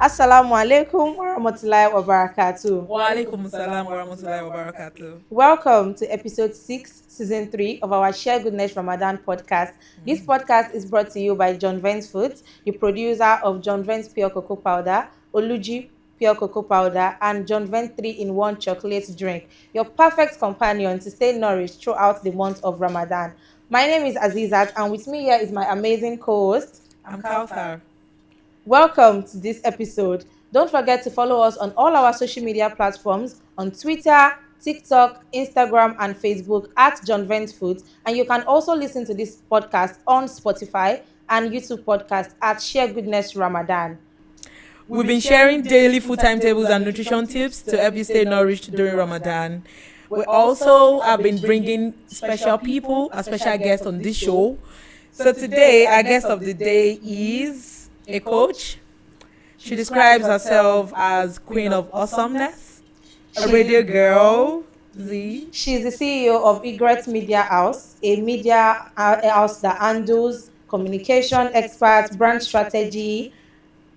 Assalamu alaikum wa rahmatullahi wa barakatuh. Wa alaikum salam wa rahmatullahi wa barakatuh. Welcome to episode 6, season 3 of our Share Goodness Ramadan podcast. This podcast is brought to you by Johnvents Foods, the producer of Johnvents Pure Cocoa Powder, Oluji Pure Cocoa Powder, and Johnvents 3-in-1 chocolate drink. Your perfect companion to stay nourished throughout the month of Ramadan. My name is Azizat, and with me here is my amazing co-host. I'm Kauthar. Welcome to this episode. Don't forget to follow us on all our social media platforms on Twitter, TikTok, Instagram, and Facebook at Johnvents Foods. And you can also listen to this podcast on Spotify and YouTube podcast at Share Goodness Ramadan. We've been sharing daily food timetables and nutrition tips to help you stay nourished during Ramadan. We also have been bringing special people, a special guest on this show. So today, our guest of the day is a coach. She describes herself as Queen of Awesomeness, a radio girl. She's the CEO of Egret Media House, a media house that handles communication experts, brand strategy,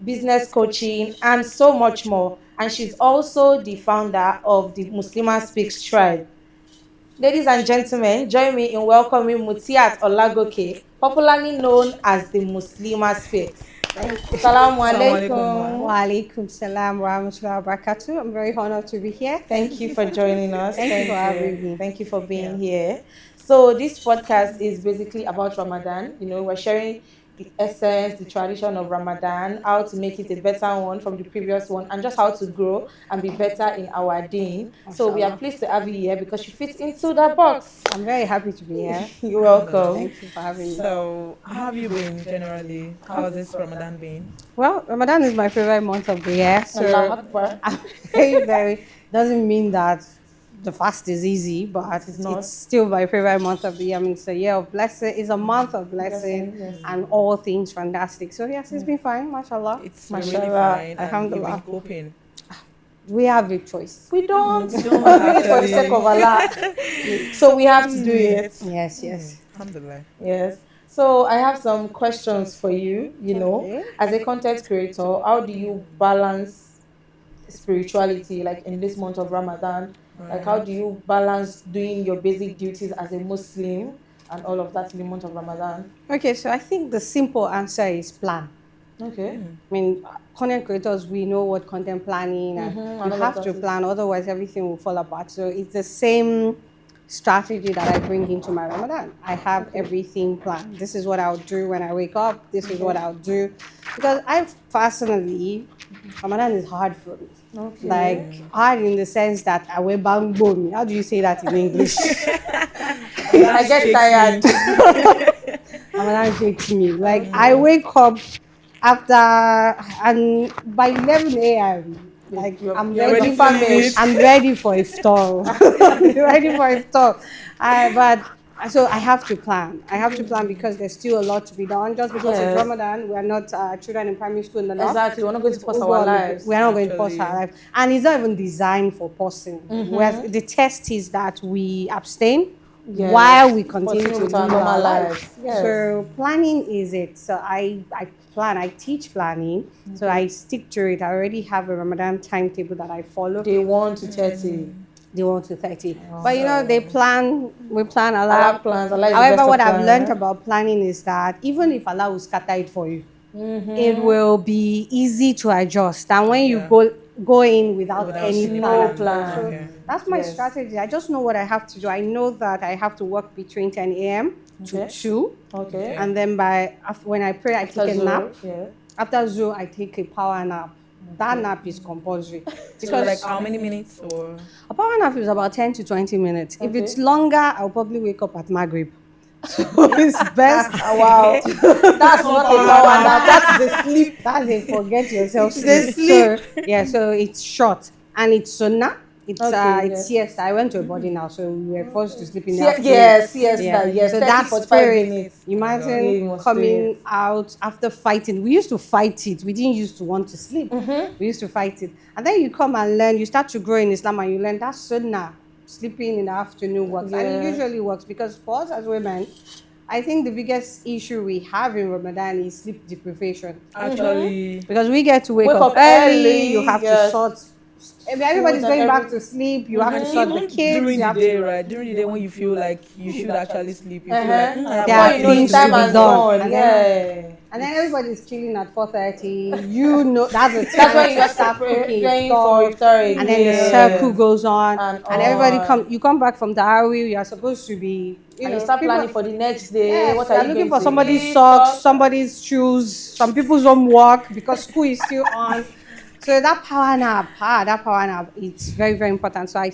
business coaching, and so much more. And she's also the founder of the Muslimah Speaks tribe. Ladies and gentlemen, join me in welcoming Mutiat Olagoke, popularly known as the Muslimah Speaks. Assalamu alaikum. Wa alaikum salam wa rahmatullahi wa barakatuh. I'm very honored to be here. Thank you for joining us. Thank you for having me. Thank you for being here. So this podcast is basically about Ramadan. You know, we're sharing the essence, the tradition of Ramadan, how to make it a better one from the previous one, and just how to grow and be better in our deen. So we are pleased to have you here because you fit into that box. I'm very happy to be here. You're welcome. Thank you for having me. So, how have you been generally? How has this Ramadan been? Well, Ramadan is my favorite month of the year. So Allahu Akbar. I'm very, doesn't mean that the fast is easy, but it's still my favorite month of the year. I mean, it's a year of blessing. It's a month of blessing Yes. and all things fantastic. So yes, it's been fine, mashallah. It's been really Mashallah. fine. And you've Alhamdulillah. been coping. We have a choice. We don't. We We don't do it for the actually. sake of Allah. So we have to do it. Yes. Alhamdulillah. Yes. So I have some questions for you. You know, Okay. as a content creator, how do you balance spirituality, like in this month of Ramadan? Like, how do you balance doing your basic duties as a Muslim and all of that in the month of Ramadan? Okay, so I think the simple answer is plan. Okay. I mean, content creators, we know what content planning and and you all have of to that. plan, otherwise everything will fall apart. So it's the same strategy that I bring into my Ramadan. I have everything planned. This is what I'll do when I wake up. This is what I'll do. Because I personally, Ramadan is hard for me. Okay. Like, hard in the sense that I will bang boom. How do you say that in English? I get tired. Ramadan shakes me. Like, I wake up after, and by 11 a.m., like, I'm You're ready ready for for it. I'm ready for iftar. I'm ready for iftar. So I have to plan. I have to plan because there's still a lot to be done. Just because Yes. it's Ramadan, we are not children in primary school in the north. Exactly. We're not going to pause our lives. We are not going to pause Actually. our life. And it's not even designed for pausing. Whereas the test is that we abstain Yes. while we continue to Continue live with our normal our lives. lives. Yes. So planning is it. So I plan, I teach planning. So I stick to it. I already have a Ramadan timetable that I follow. Day 1 to 30. They want to 30. But you know, we plan a I lot. have plans. Allah is the However, best what of I've learned planners. about planning is that even if Allah will scatter it for you, it will be easy to adjust. And when you go in without any any plan. plan. So Okay. that's my Yes. strategy. I just know what I have to do. I know that I have to work between 10 a.m. to Okay. 2. Okay. And then when I pray, I take a Zuhr, nap. Yeah. After Zuhr, I take a power nap. That nap is compulsory. So, like, how many minutes or? A power nap is about 10 to 20 minutes. If Okay. it's longer, I'll probably wake up at Maghrib. So it's best. Wow. That's not a power nap. That's the sleep. That's a forget yourself It's a sleep. So, yeah, so it's short and it's sunnah. It's Okay, it's yes. siesta. I went to a body now, so we were forced to sleep in the Yes, afternoon. yes, So 30, that's 45 spirit. minutes. You Yeah, you imagine must do coming it. out after fighting. We used to fight it. We didn't used to want to sleep. We used to fight it. And then you come and learn. You start to grow in Islam and you learn that's sunnah. Sleeping in the afternoon works. And Yeah. it usually works because for us as women, I think the biggest issue we have in Ramadan is sleep deprivation. Actually, Because we get to wake Wake up up early, early, you have to yes. sort. Everybody's and going back everything. to sleep. You have to and sort the even kids. during You the have day, to. right? During the day when you feel like you should actually sleep, you feel like, Uh-huh. I have There are Before you know, the things time to be has done. gone. And Yeah. And then everybody's chilling at 4:30. You know that's the time That's when you to have start to cooking praying stuff. for iftar. And then the Yeah. circle goes on, And and everybody on. you come back from the Tarawih, you are supposed to be, And you start planning for the next day. Yes, What you are are you looking going for to somebody's eat? socks, somebody's shoes, some people's homework because school is still on. So that power nap, it's very, very important. So I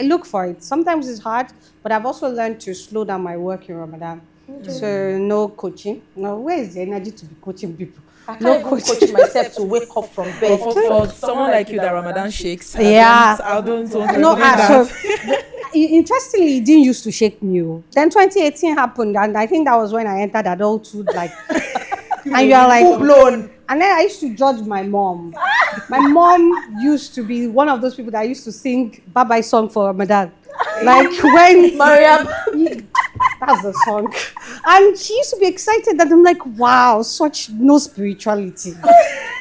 look for it. Sometimes it's hard, but I've also learned to slow down my work in Ramadan. So no coaching. No, where is the energy to be coaching people? I can't even coach myself to wake up from bed. For someone like you that Ramadan shakes, Yeah. I don't want to No, recommend that. so interestingly, it didn't used to shake me. Then 2018 happened, and I think that was when I entered adulthood. Like, and you are like Full blown. And then I used to judge my mom. My mom used to be one of those people that used to sing Bye Bye song for Ramadan. Like when Mariam. that's the song. And she used to be excited that I'm like, wow, such no spirituality.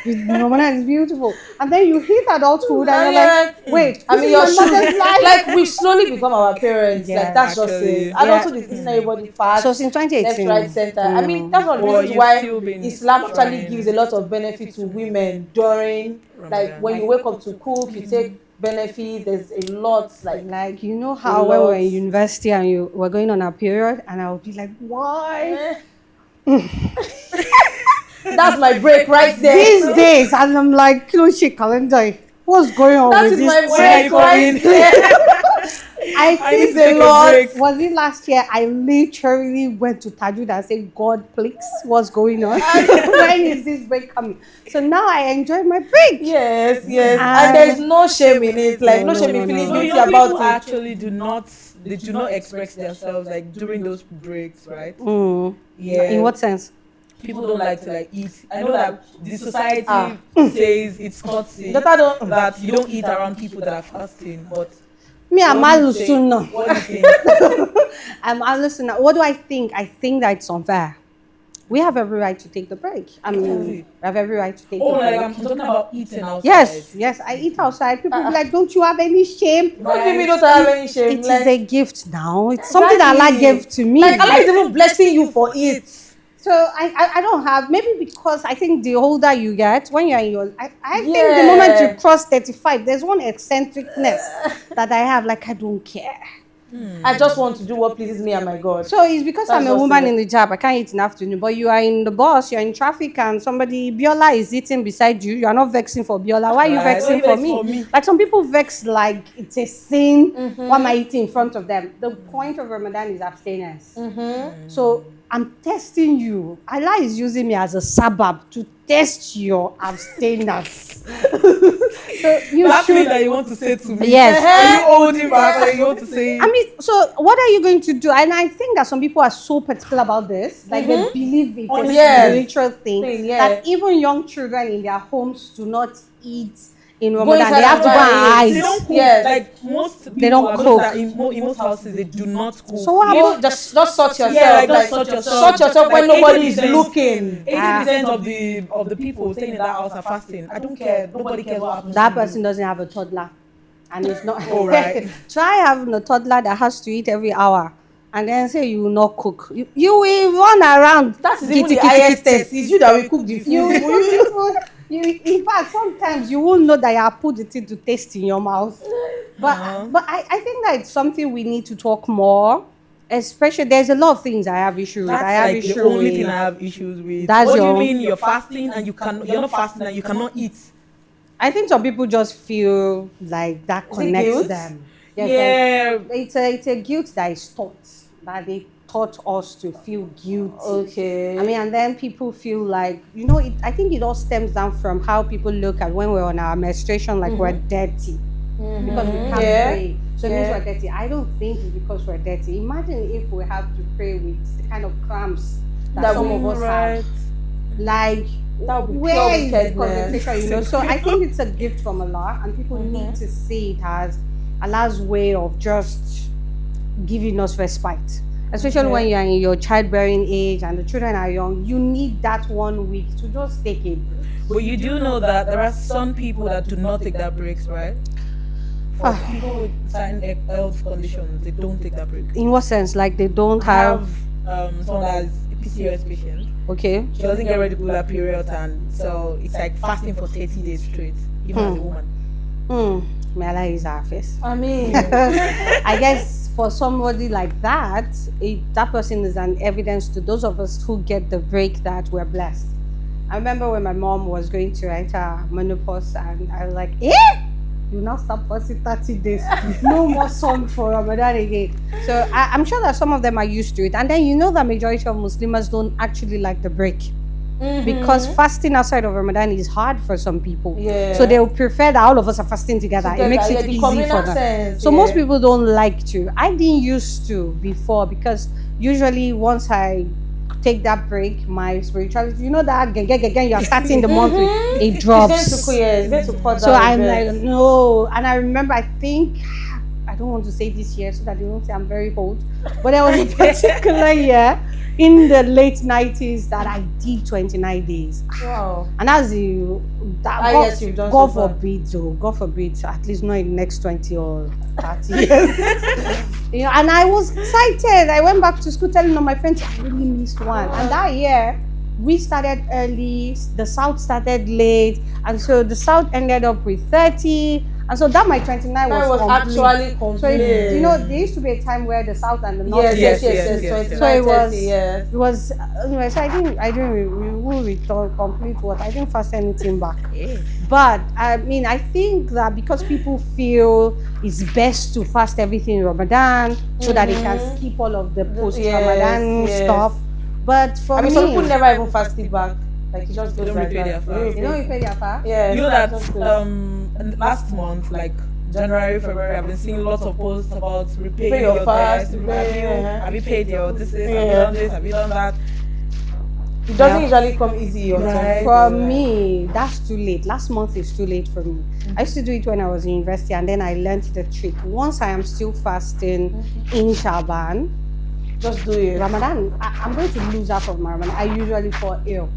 Ramadan is beautiful. And then you hit adulthood and you're like, wait, I mean, your shoes, like we slowly become our parents. Yeah, like that's just actually. it. Adulthood is teaching everybody fast. So since 2018. Left, right, center. I mean, that's one of the Well, reasons you've why still been Islam actually trying. gives a lot of benefit to women during, like, when you wake up to cook, you take benefit. There's a lot, Like you know how when we were in university and you were going on a period and I would be like, why? That's my break right there. These days, and I'm like, shit, calendar. What's going on That with is this? my thing? break right there. I need think to take a break. was it last year? I literally went to Tajud and said, God, please, what's going on? When is this break coming? So now I enjoy my break. Yes, and there's no shame in it. Like no shame in feeling No, guilty you know, about people it. actually do not express themselves like during those breaks, right? Yeah. In what sense? People don't like to like eat. I know that the society says it's courtesy that you don't eat around people that are fasting, but Me, I'm what do you think? Alusuna. What do you think? I'm Alusuna. What do I think? I think that it's unfair. We have every right to take the break. I mean, we have every right to take the Like break. I'm talking about eating outside. Yes, I eat outside. People be like, don't you have any shame? What do you mean don't have any shame? It is a gift now. It's something that Allah gave to me. Like Allah is even blessing you for it. So I don't have, maybe because I think the older you get, when you're in your, I think the Yeah. moment you cross 35, there's one eccentricness that I have, like I don't care. I just want to do what pleases me and my God. So it's because That's I'm a just woman it. in the job, I can't eat in the afternoon, but you are in the bus, you're in traffic and somebody, Biola is eating beside you, you are not vexing for Biola. Why are you Right. vexing Why for you me? vex for me? Like some people vex like it's a sin. Why am I eating in front of them? The point of Ramadan is abstinence. So I'm testing you. Allah is using me as a sabab to test your abstinence. So you That thing should. that you want to say to me. Yes. Are you holding back? Or you want to say? I mean, so what are you going to do? And I think that some people are so particular about this, like they believe it's a Yes. spiritual thing, Yeah. that even young children in their homes do not eat in Go Ramadan. inside They have to go and and buy it. hide. They don't cook. Yes. Like most people, They don't I've cook. noticed that in most houses they do not cook. So what You about know, just sort yourself. Yeah, like, like, just sort yourself. Sort yourself when Like, nobody is 80% looking. 80% of the people staying in that house are fasting. I don't care. Nobody cares what happens. that to you. person doesn't have a toddler, and it's not Oh, right. Try having a toddler that has to eat every hour, and then say you will not cook. You will run around. That is even kitty, the kitty, highest kitty. test. It's you that will cook the food. In fact, sometimes you won't know that you have put the thing to taste in your mouth. But I think that it's something we need to talk more. Especially, there's a lot of things I have issues with. That's I have like issues the only with. thing I have issues with. That's what do you your- mean you're fasting and you're not fasting and you cannot eat? I think some people just feel like that it connects guilt? them. Yeah. It's a guilt that is taught, that they taught us to feel guilty. Okay. I mean, and then people feel like, I think it all stems down from how people look at when we're on our menstruation, like we're dirty. Because we can't pray. So it means we're dirty. I don't think it's because we're dirty. Imagine if we have to pray with the kind of cramps that some of us have. Like, That would be where pure is the wickedness. concentration, So I think it's a gift from Allah, and people need to see it as Allah's way of just giving us respite. Especially when you're in your childbearing age and the children are young, you need that 1 week to just take a break. But you do know that there are some people that do not take that breaks, right? For people with certain health conditions, they don't take that break. In what sense? Like they don't have someone that is a PCOS patient. okay. She doesn't get regular periods, and so it's like fasting for 30 days straight, even as a woman. May Allah use our face. I mean, I guess for somebody like that, that person is an evidence to those of us who get the break that we're blessed. I remember when my mom was going to enter menopause, and I was like, you now start fasting 30 days. No more sun for Ramadan again. So I'm sure that some of them are used to it. And then you know that majority of Muslims don't actually like the break. Because fasting outside of Ramadan is hard for some people. Yeah. So they would prefer that all of us are fasting together. It makes it easy for them. So most people don't like to. I didn't used to before, because usually once I take that break, my spirituality, you know that again you're starting the month with it drops. So I'm like, no. And I remember, I think, I don't want to say this year so that they won't say I'm very old, but there was a particular year in the late 90s that I did 29 days. Wow. And that's yes, you've done God so far. God forbid, at least not in the next 20 or 30 years. And I was excited. I went back to school telling all my friends I really missed one. And that year, we started early, the South started late, and so the South ended up with 30. And so that my 29 was complete. Actually complete. So there used to be a time where the South and the North. Yes. So it was. Anyway, so I didn't. We will return complete what I didn't fast anything back. But I mean, I think that because people feel it's best to fast everything in Ramadan so that they can skip all of the post Ramadan stuff. But for me, some people never even fasted back. Like you just go don't like repay their that. fast. you know, you pay their fast. Yeah. You know that last month, like January, February, I've been seeing lots of posts about repaying your fast. Have you paid your this? Have you done this? Have you done that? It doesn't usually come easy. For me, that's too late. Last month is too late for me. I used to do it when I was in university, and then I learned the trick. Once I am still fasting in Shaban, Just do it. Ramadan, I'm going to lose half of my Ramadan. I usually fall ill.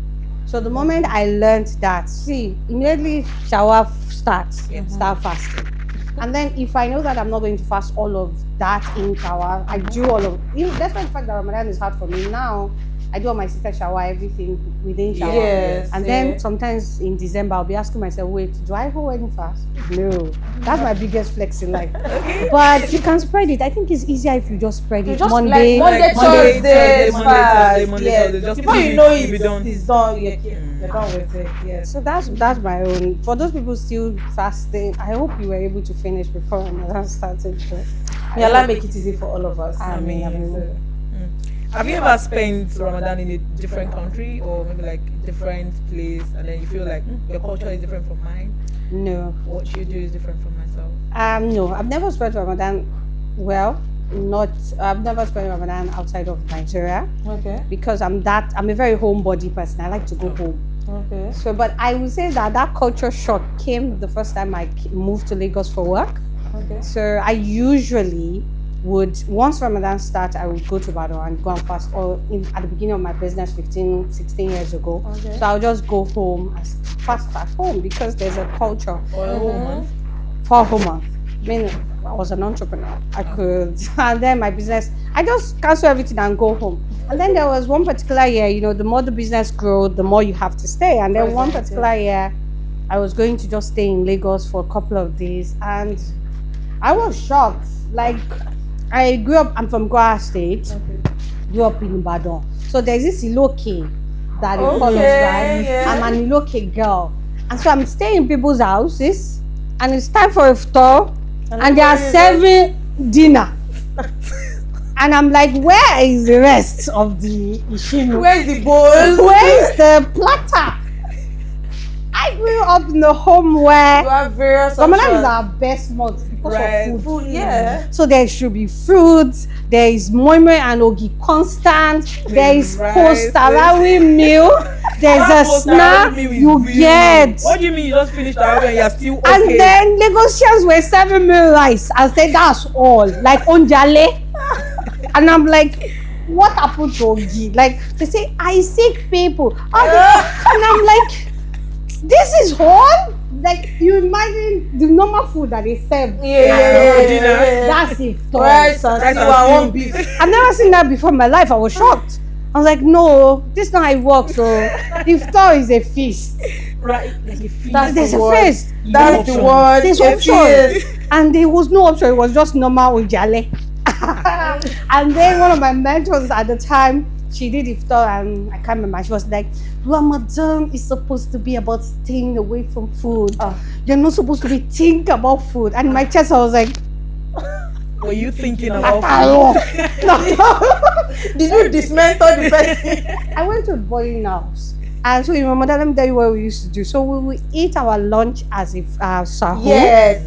So the moment I learned that, immediately shower starts, start fasting. And then if I know that I'm not going to fast all of that in shower, I do all of despite the fact that Ramadan is hard for me now, I do all my sister shower, everything within shower. Yes, and then sometimes in December, I'll be asking myself, wait, do I hold any fast? No. That's my biggest flex in life. But you can spread it. I think it's easier if you just spread it. Monday, Tuesday, Monday. Just before you know it, it's done. You're done with it. Yeah. So that's my own. For those people still fasting, I hope you were able to finish before Ramadan started. May Allah make it easy for all of us. Amen. Have you ever spent Ramadan in a different country or maybe like different place, and then you feel like your culture is different from mine? No. What you do is different from myself? No, I've never spent Ramadan. I've never spent Ramadan outside of Nigeria. Okay. Because I'm a very homebody person. I like to go home. Okay. So, but I would say that culture shock came the first time I moved to Lagos for work. Okay. So I usually would, once Ramadan starts, I would go to Ibadan and go and fast, or at the beginning of my business 15, 16 years ago. Okay. So I'll just go home and fast at home because there's a culture. For a whole month? For a whole month. I mean, I was an entrepreneur. I could, and then my business, I just cancel everything and go home. And then there was one particular year, the more the business grows, the more you have to stay. And then one particular year, I was going to just stay in Lagos for a couple of days, and I was shocked. Like, I'm from Kwara State, grew up in Ibadan. So there's this Iloke that they call us, right? Yeah. I'm an Iloke girl. And so I'm staying in people's houses, and it's time for a iftar, and they are serving dinner. And I'm like, where is the rest of the ishinu? Where is the bowl? Where is the platter? I grew up in a home where You have various Ramadan is our best month because of food. Yeah. So there should be fruits, there is moi moi and ogi constant, there is post-Tarawih meal, there's a snack you get. What do you mean you just finished Tarawih and you're still okay? And then Lagosians were serving me rice and said that's all, like onjale. And I'm like, what happened to Ogi? Like, they say, I seek people. And I'm like, this is all? Like, you imagine the normal food that they serve. That's it. Rice and one beef. I've never seen that before in my life. I was shocked. I was like, no, this is not how it works. So, iftar is a feast. Right. There's a feast. That's the word. There's option. And there was no option. It was just normal ujale. And then one of my mentors at the time, she did iftar, and I can't remember. She was like, Ramadan is supposed to be about staying away from food. You're not supposed to be thinking about food. And in my chest, I was like, were you thinking about food? Did you dismantle the person? I went to a boarding house. And so in Ramadan, let me tell you what we used to do. So we would eat our lunch as if sahur.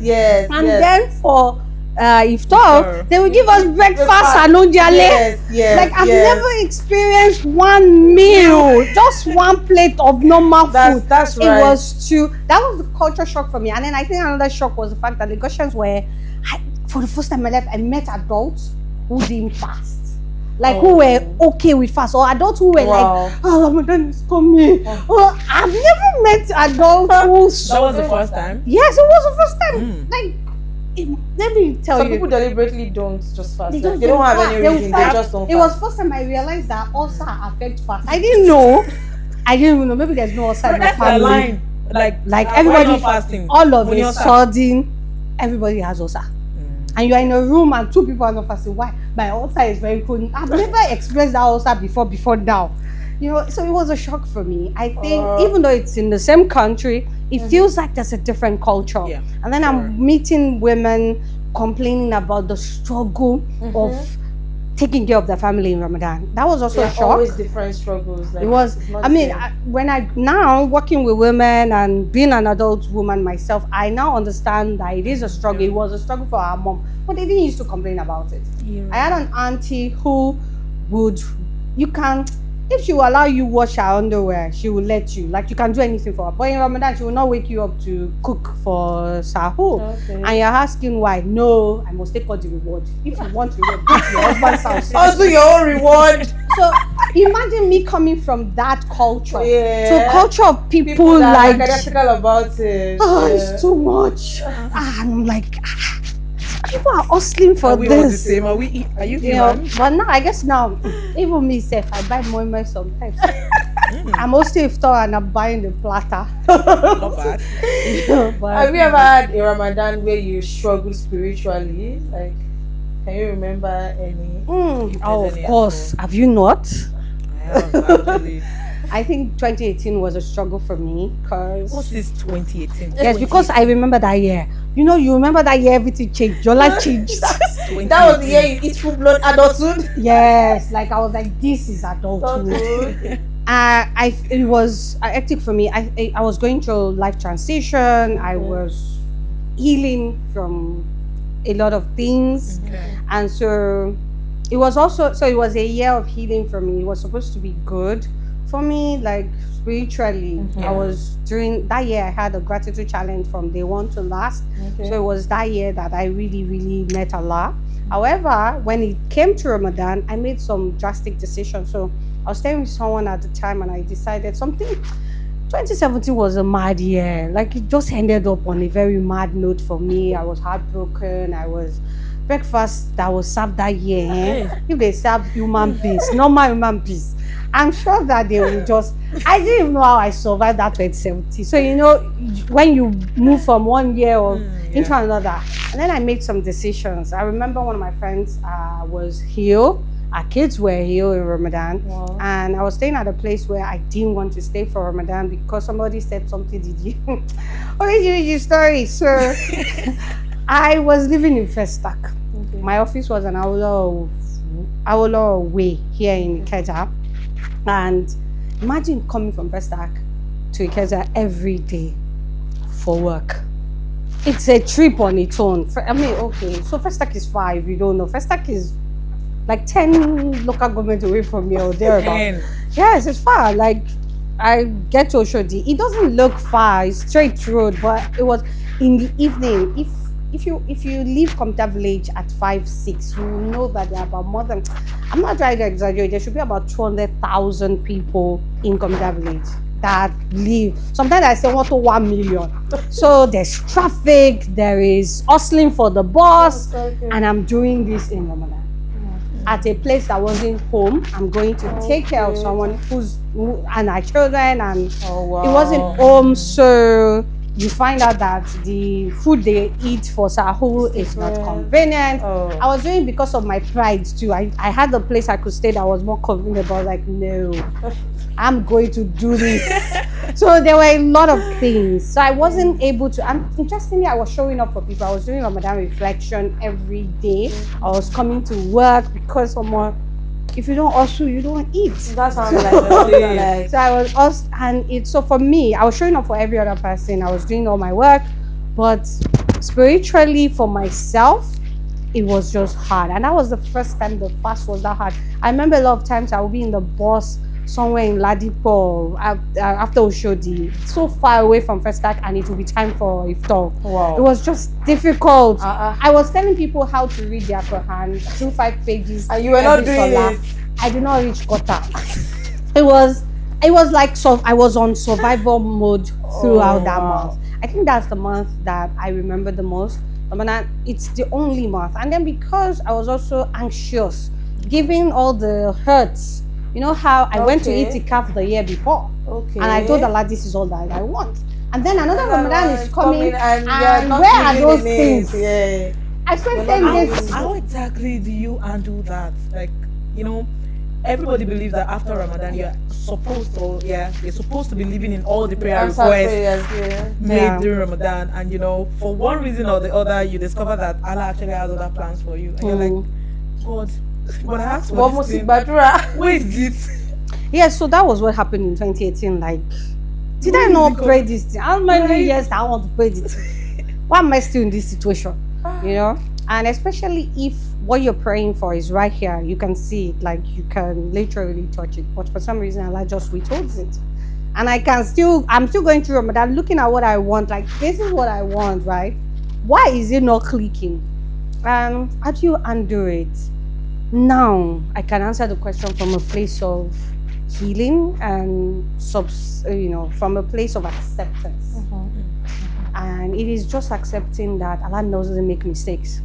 Yes. And then for iftar, they will give us breakfast and onjale. Yes. Like, I've never experienced one meal, just one plate of normal food. That's right. It was that was the culture shock for me. And then I think another shock was the fact that the Ghanaians were, for the first time in my life, I met adults who didn't fast. Like, who were okay with fast, or adults who were like, oh, Ramadan is coming. I've never met adults who... That was the first time? Yes, it was the first time. Like, let me tell you. Some people deliberately don't just fast. They They don't have any reason. They just don't fast. It was first time I realized that ulcer affects fast. I didn't know. I didn't even know. Maybe there's no ulcer in my family. Like everybody fasting. All of a sudden, everybody has ulcer. And you are in a room and two people are not fasting. Why? My ulcer is very chronic. I've never experienced that ulcer before now. You know, so it was a shock for me. I think even though it's in the same country, it feels like there's a different culture. Yeah. And then I'm meeting women complaining about the struggle of taking care of their family in Ramadan. That was also a shock. Always different struggles. Like, it was. I mean, when I now working with women and being an adult woman myself, I now understand that it is a struggle. It was a struggle for our mom, but they didn't used to complain about it. Yeah. I had an auntie who would, if she will allow you wash her underwear, she will let you. Like, you can do anything for her. But in Ramadan, she will not wake you up to cook for sahur. Okay. And you're asking why? No, I must take all the reward. If you want reward, go to your husband's house. Also your own reward. So imagine me coming from that culture. Yeah. So culture of people that like are skeptical about it. It's too much. And I'm like, people are hustling for this. Are we all the same? Are you human? But now, I guess now, even me self, I buy more sometimes. I'm also iftar and I'm buying the platter. Not bad. Have you ever had a Ramadan where you struggle spiritually? Like, can you remember any? Of course. Have you not? I have, actually. I think 2018 was a struggle for me because... What's this 2018? Yes, because I remember that year. You know, you remember that year everything changed. Your life changed. That was the year you eat full-blown adulthood? Yes, like I was like, this is adulthood. It was hectic for me. I was going through life transition. I was healing from a lot of things. And so it was it was a year of healing for me. It was supposed to be good for me, like spiritually. I was during that year I had a gratitude challenge from day one to last. So it was that year that I really, really met Allah. However, when it came to Ramadan, I made some drastic decisions. So I was staying with someone at the time and I decided something. 2017 was a mad year. Like, it just ended up on a very mad note for me. I was heartbroken. Breakfast that was served that year, if they serve human beings, normal human beings, I'm sure that they will just, I didn't even know how I survived that 2017. So, you know, when you move from one year into another, and then I made some decisions. I remember one of my friends was ill. Our kids were ill in Ramadan. Wow. And I was staying at a place where I didn't want to stay for Ramadan because somebody said something. Did you? Your story. So I was living in Festac. My office was an hour away here in Ikeja. And imagine coming from Festac to Ikeja every day for work. It's a trip on its own. I mean, okay, so Festac is 5, you don't know. Festac is like 10 local government away from me or thereabout. Yes, it's far. Like, I get to Oshodi. It doesn't look far, it's straight road, but it was in the evening. If if you leave Computer Village at 5-6, you will know that there are about more than, I'm not trying to exaggerate, there should be about 200,000 people in Computer Village that live. Sometimes I say 1 million. So there's traffic, there is hustling for the bus, and I'm doing this in Ramadan. At a place that wasn't home. I'm going to take care of someone and our children, and it wasn't home. So you find out that the food they eat for sahur is not convenient. I was doing it because of my pride too. I had a place I could stay that was more convenient, but I was like, no, I'm going to do this. So there were a lot of things. So I wasn't able to. And interestingly, I was showing up for people. I was doing Ramadan reflection every day. I was coming to work because if you don't hustle, you don't eat. That sounds like so I was also, and so for me, I was showing up for every other person. I was doing all my work, but spiritually for myself, it was just hard. And that was the first time the fast was that hard. I remember a lot of times I would be in the bus somewhere in Ladipo after Oshodi, so far away from First Act, and it will be time for iftar. Wow. It was just difficult. I was telling people how to read their Quran through 5 pages. And you were not doing it. I did not reach Kota. It was like I was on survival mode throughout that month. I think that's the month that I remember the most. It's the only month. And then because I was also anxious, given all the hurts, you know how I went to Itikaf the year before. And I told Allah, this is all that I want. And then another Ramadan is coming, and where are those things? Yeah. I spent 10 days. How exactly do you undo that? Like, everybody believes that after Ramadan you're supposed to be living in all the prayer requests made during Ramadan, and for one reason or the other you discover that Allah actually has other plans for you, and you're like, God, but I asked for this thing. Where is it? Yeah, so that was what happened in 2018. Like, did I not pray this thing? How many years I want to pray this thing? Why am I still in this situation? And especially if what you're praying for is right here, you can see it, like you can literally touch it. But for some reason, Allah just withholds it. And I'm still going through Ramadan, looking at what I want. Like, this is what I want, right? Why is it not clicking? How do you undo it? Now I can answer the question from a place of healing and from a place of acceptance. And it is just accepting that Allah doesn't make mistakes.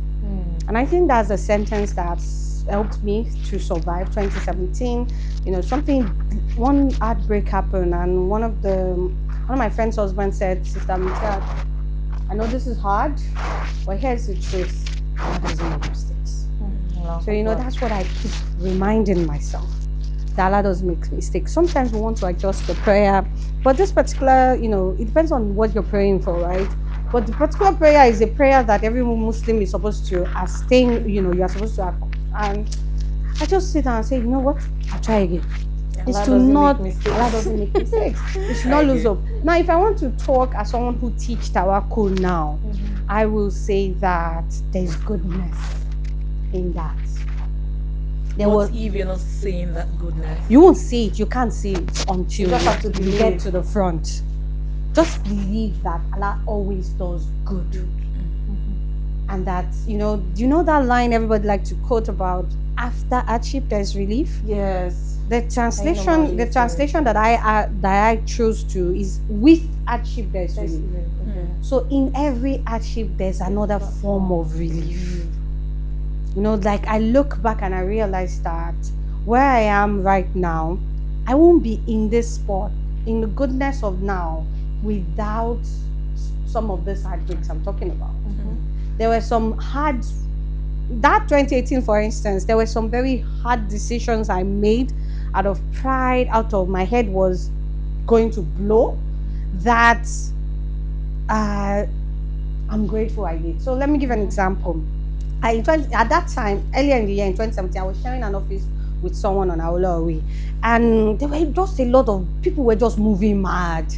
And I think that's a sentence that's helped me to survive 2017. One heartbreak happened, and one of my friend's husbands said, Sister Mita, I know this is hard, but here's the truth: Allah doesn't make mistakes. So that's what I keep reminding myself, that Allah doesn't make mistakes. Sometimes we want to adjust the prayer, but this particular, it depends on what you're praying for, right? But the particular prayer is a prayer that every Muslim is supposed to abstain, you're supposed to have. And I just sit down and say, you know what? I'll try again. Allah doesn't make mistakes. You should not lose hope. Now, if I want to talk as someone who teach tawakkul now, I will say that there's goodness in that. What if you're not seeing that goodness? You won't see it. You can't see it until you just have to get to the front. Just believe that Allah always does good. And that, do you know that line everybody likes to quote about, after hardship there's relief? Yes. The translation that I chose to is, with hardship there's relief. So in every hardship there's another form of relief. Like I look back and I realize that where I am right now, I won't be in this spot, in the goodness of now, without some of these heartbreaks I'm talking about. There were some that 2018, for instance, there were some very hard decisions I made out of pride, out of my head was going to blow, that I'm grateful I did. So let me give an example. At that time, earlier in the year, in 2017, I was sharing an office with someone on Aulawi, and there were just a lot of people were just moving mad.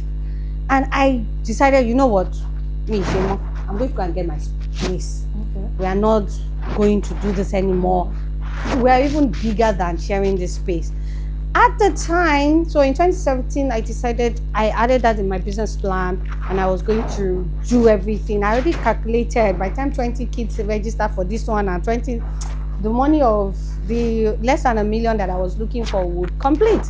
And I decided, you know what, I'm going to go and get my place. We are not going to do this anymore. We are even bigger than sharing this space. At the time, so in 2017, I decided I added that in my business plan, and I was going to do everything. I already calculated by the time 20 kids register for this one and 20, the money of the less than $1 million that I was looking for would complete.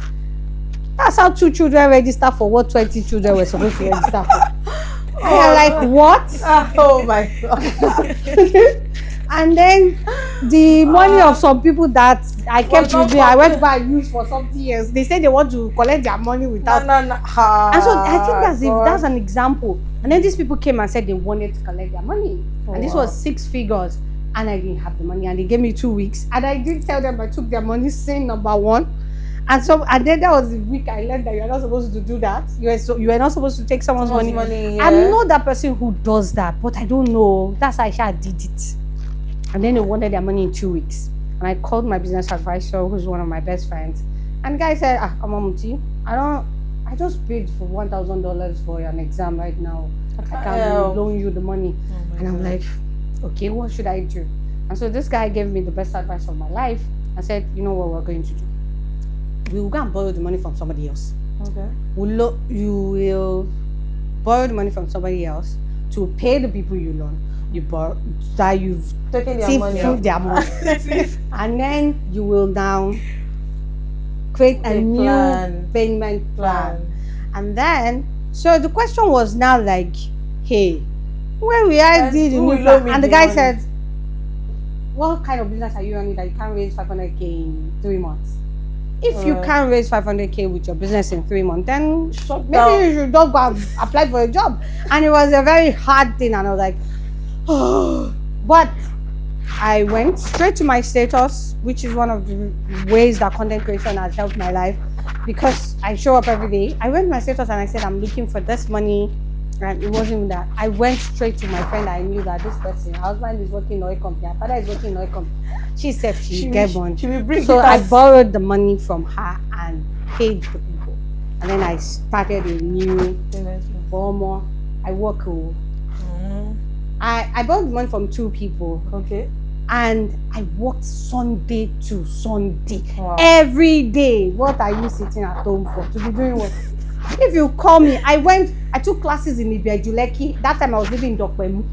That's how 2 children register for what 20 children were supposed to register for. And you're like, what? Oh my God. And then the money of some people that I kept with me, I went to buy use for something else. They said they want to collect their money without. No. And so I think that's an example. And then these people came and said they wanted to collect their money. And this was 6 figures. And I didn't have the money. And they gave me 2 weeks. And I did tell them I took their money, saying number 1. And then that was the week I learned that you're not supposed to do that. You are not supposed to take someone's money. Yeah. I'm not that person who does that, but I don't know. That's how I did it. And then they wanted their money in 2 weeks. And I called my business advisor, who's one of my best friends. And the guy said, Amamuti, I just paid for $1,000 for an exam right now. I can't loan you the money. And I'm like, okay, what should I do? And so this guy gave me the best advice of my life and said, you know what we're going to do? We will go and borrow the money from somebody else. Okay. You will borrow the money from somebody else to pay the people you loan. You borrow that you've taken their money. Their money. And then you will now create a new payment plan. And then, so the question was now like, hey, where we are did the new plan? And the guy said, what kind of business are you running that you can't raise 500K in 3 months? If you can't raise 500K with your business in 3 months, then maybe you should just go and apply for a job. And it was a very hard thing. And I was like, oh. But I went straight to my status, which is one of the ways that content creation has helped my life, because I show up every day. I went to my status and I said, I'm looking for this money. And it wasn't even that. I went straight to my friend. I knew that this person, her husband is working in oil company, her father is working in oil company. She said she get one. She will bring so I borrowed the money from her and paid the people. And then I started a new Bomo. I work. I borrowed the money from 2 people. Okay. And I worked Sunday to Sunday. Wow. Every day. What are you sitting at home for? To be doing what? If you call me, I took classes in Ibejuleki. That time I was living in Dokpemu.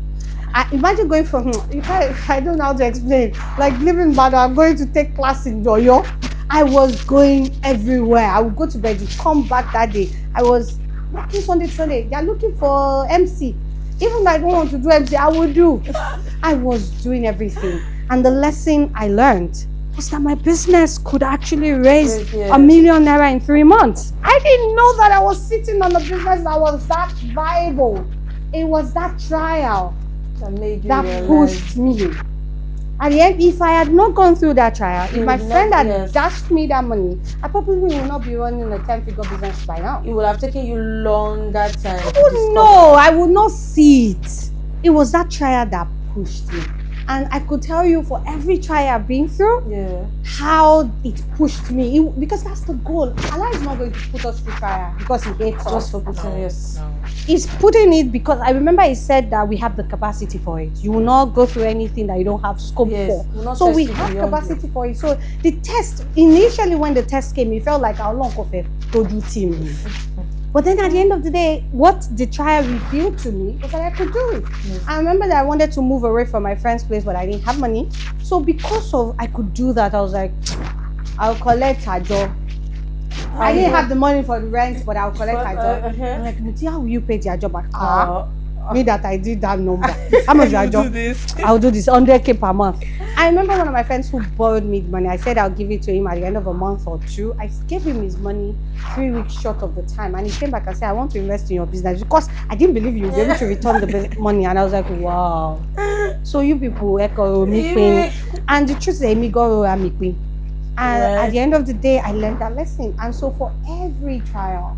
Imagine going from, I don't know how to explain. Like living in Bado, I'm going to take class in Doyo. I was going everywhere. I would go to bed, come back that day. I was working Sunday to Sunday. They're looking for MC. Even if I don't want to do MC, I will do. I was doing everything. And the lesson I learned was that my business could actually raise $1 million in 3 months. I didn't know that I was sitting on a business that was that viable. It was that trial that pushed me. At the end, if I had not gone through that trial, if my friend had dashed me that money, I probably would not be running a 10-figure business by now. It would have taken you longer time. I wouldn't know. I would not see it. It was that trial that pushed me. And I could tell you for every trial I've been through, how it pushed me. Because that's the goal. Allah is not going to put us through trial because He hates us. Just for putting He's putting it because I remember He said that we have the capacity for it. You will not go through anything that you don't have scope for. So we have capacity for it. So the test, initially when the test came, it felt like our long of a team. But then at the end of the day, what the trial revealed to me was that I could do it. I remember that I wanted to move away from my friend's place, but I didn't have money. So because of I could do that, I was like, I'll collect her job. I didn't have the money for the rent, but I'll collect her job. I'm like, Muti, how will you pay your job back? Me that I did that number. How much your job? I'll do this 100K per month. I remember one of my friends who borrowed me money. I said I'll give it to him at the end of a month or 2. I gave him his money 3 weeks short of the time, and he came back and said, I want to invest in your business because I didn't believe you would be able to return the money. And I was like, wow. So you people echo me, and the truth is, me go me queen. And at the end of the day, I learned that lesson. And so for every trial,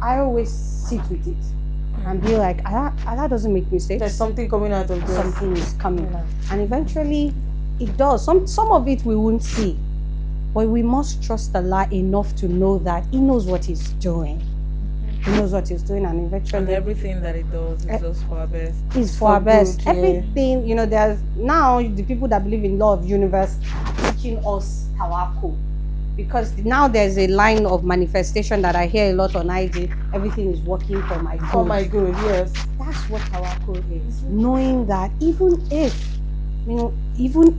I always sit with it and be like, Allah doesn't make mistakes. There's something coming out of this. Something is coming. And eventually, it does. Some of it we won't see. But we must trust Allah enough to know that He knows what He's doing. He knows what He's doing, and eventually... And everything that He does is just for our best. It's for our best. Everything, there's now the people that believe in law of universe teaching us tawakkul. because now there's a line of manifestation that I hear a lot on IG. Everything is working for my good. Oh my good, yes. That's what tawakkul is. Knowing that even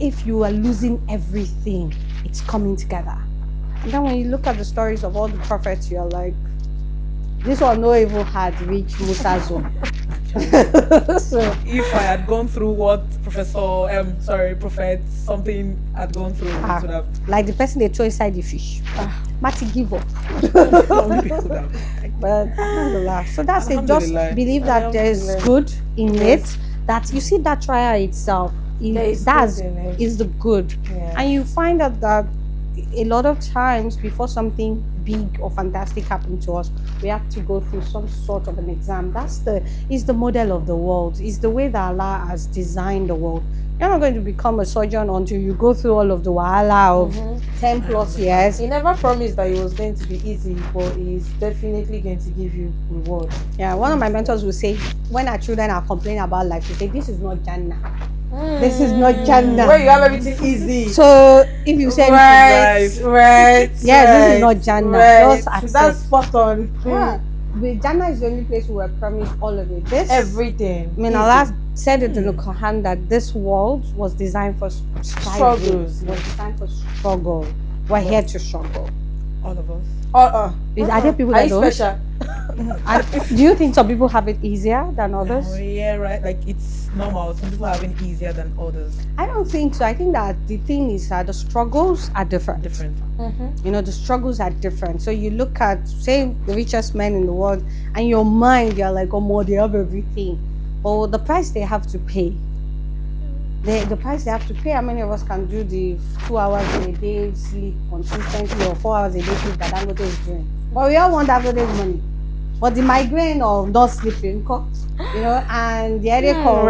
if you are losing everything, it's coming together. And then when you look at the stories of all the prophets, you're like, this one no evil had reached Musa's zone. So If I had gone through what Prophet something had gone through, it would have. like the person they throw inside the fish. Mati give up. Only people that- But alhamdulillah. So that's it. Just Alhamdulillah. believe that there's good in it. That you see that trial itself. There is That's good in it. is the good. Yeah. And you find out that a lot of times before something big or fantastic happens to us, we have to go through some sort of an exam. Is the model of the world. Is the way that Allah has designed the world. You're not going to become a surgeon until you go through all of the wahala of 10 plus years. He never promised that it was going to be easy, but he's definitely going to give you reward. Yeah, one of my mentors will say, when our children are complaining about life, they say, this is not Jannah. This is not Jannah. Where you have everything easy. So if you say, right. yes, this is not Jannah. Just accept. That's spot on. Yeah. But Jannah is the only place we were promised all of it. This Everything. I mean, Allah said it in the Quran that this world was designed for Struggles. was designed for struggle. We're here to struggle. All of us. Are there people Are that you don't? special? Do you think some people have it easier than others? Oh, yeah, right. Like it's normal. Some people have it easier than others. I don't think so. I think that the thing is that the struggles are different. You know, the struggles are different. So you look at, say, the richest men in the world, and your mind, you're like, oh, more, they have everything. But the price they have to pay, the price they have to pay, how many of us can do the 2 hours a day sleep consistently or 4 hours a day sleep that Dangote is doing? But we all want Dangote's money. But the migraine of not sleeping, you know, and the headache of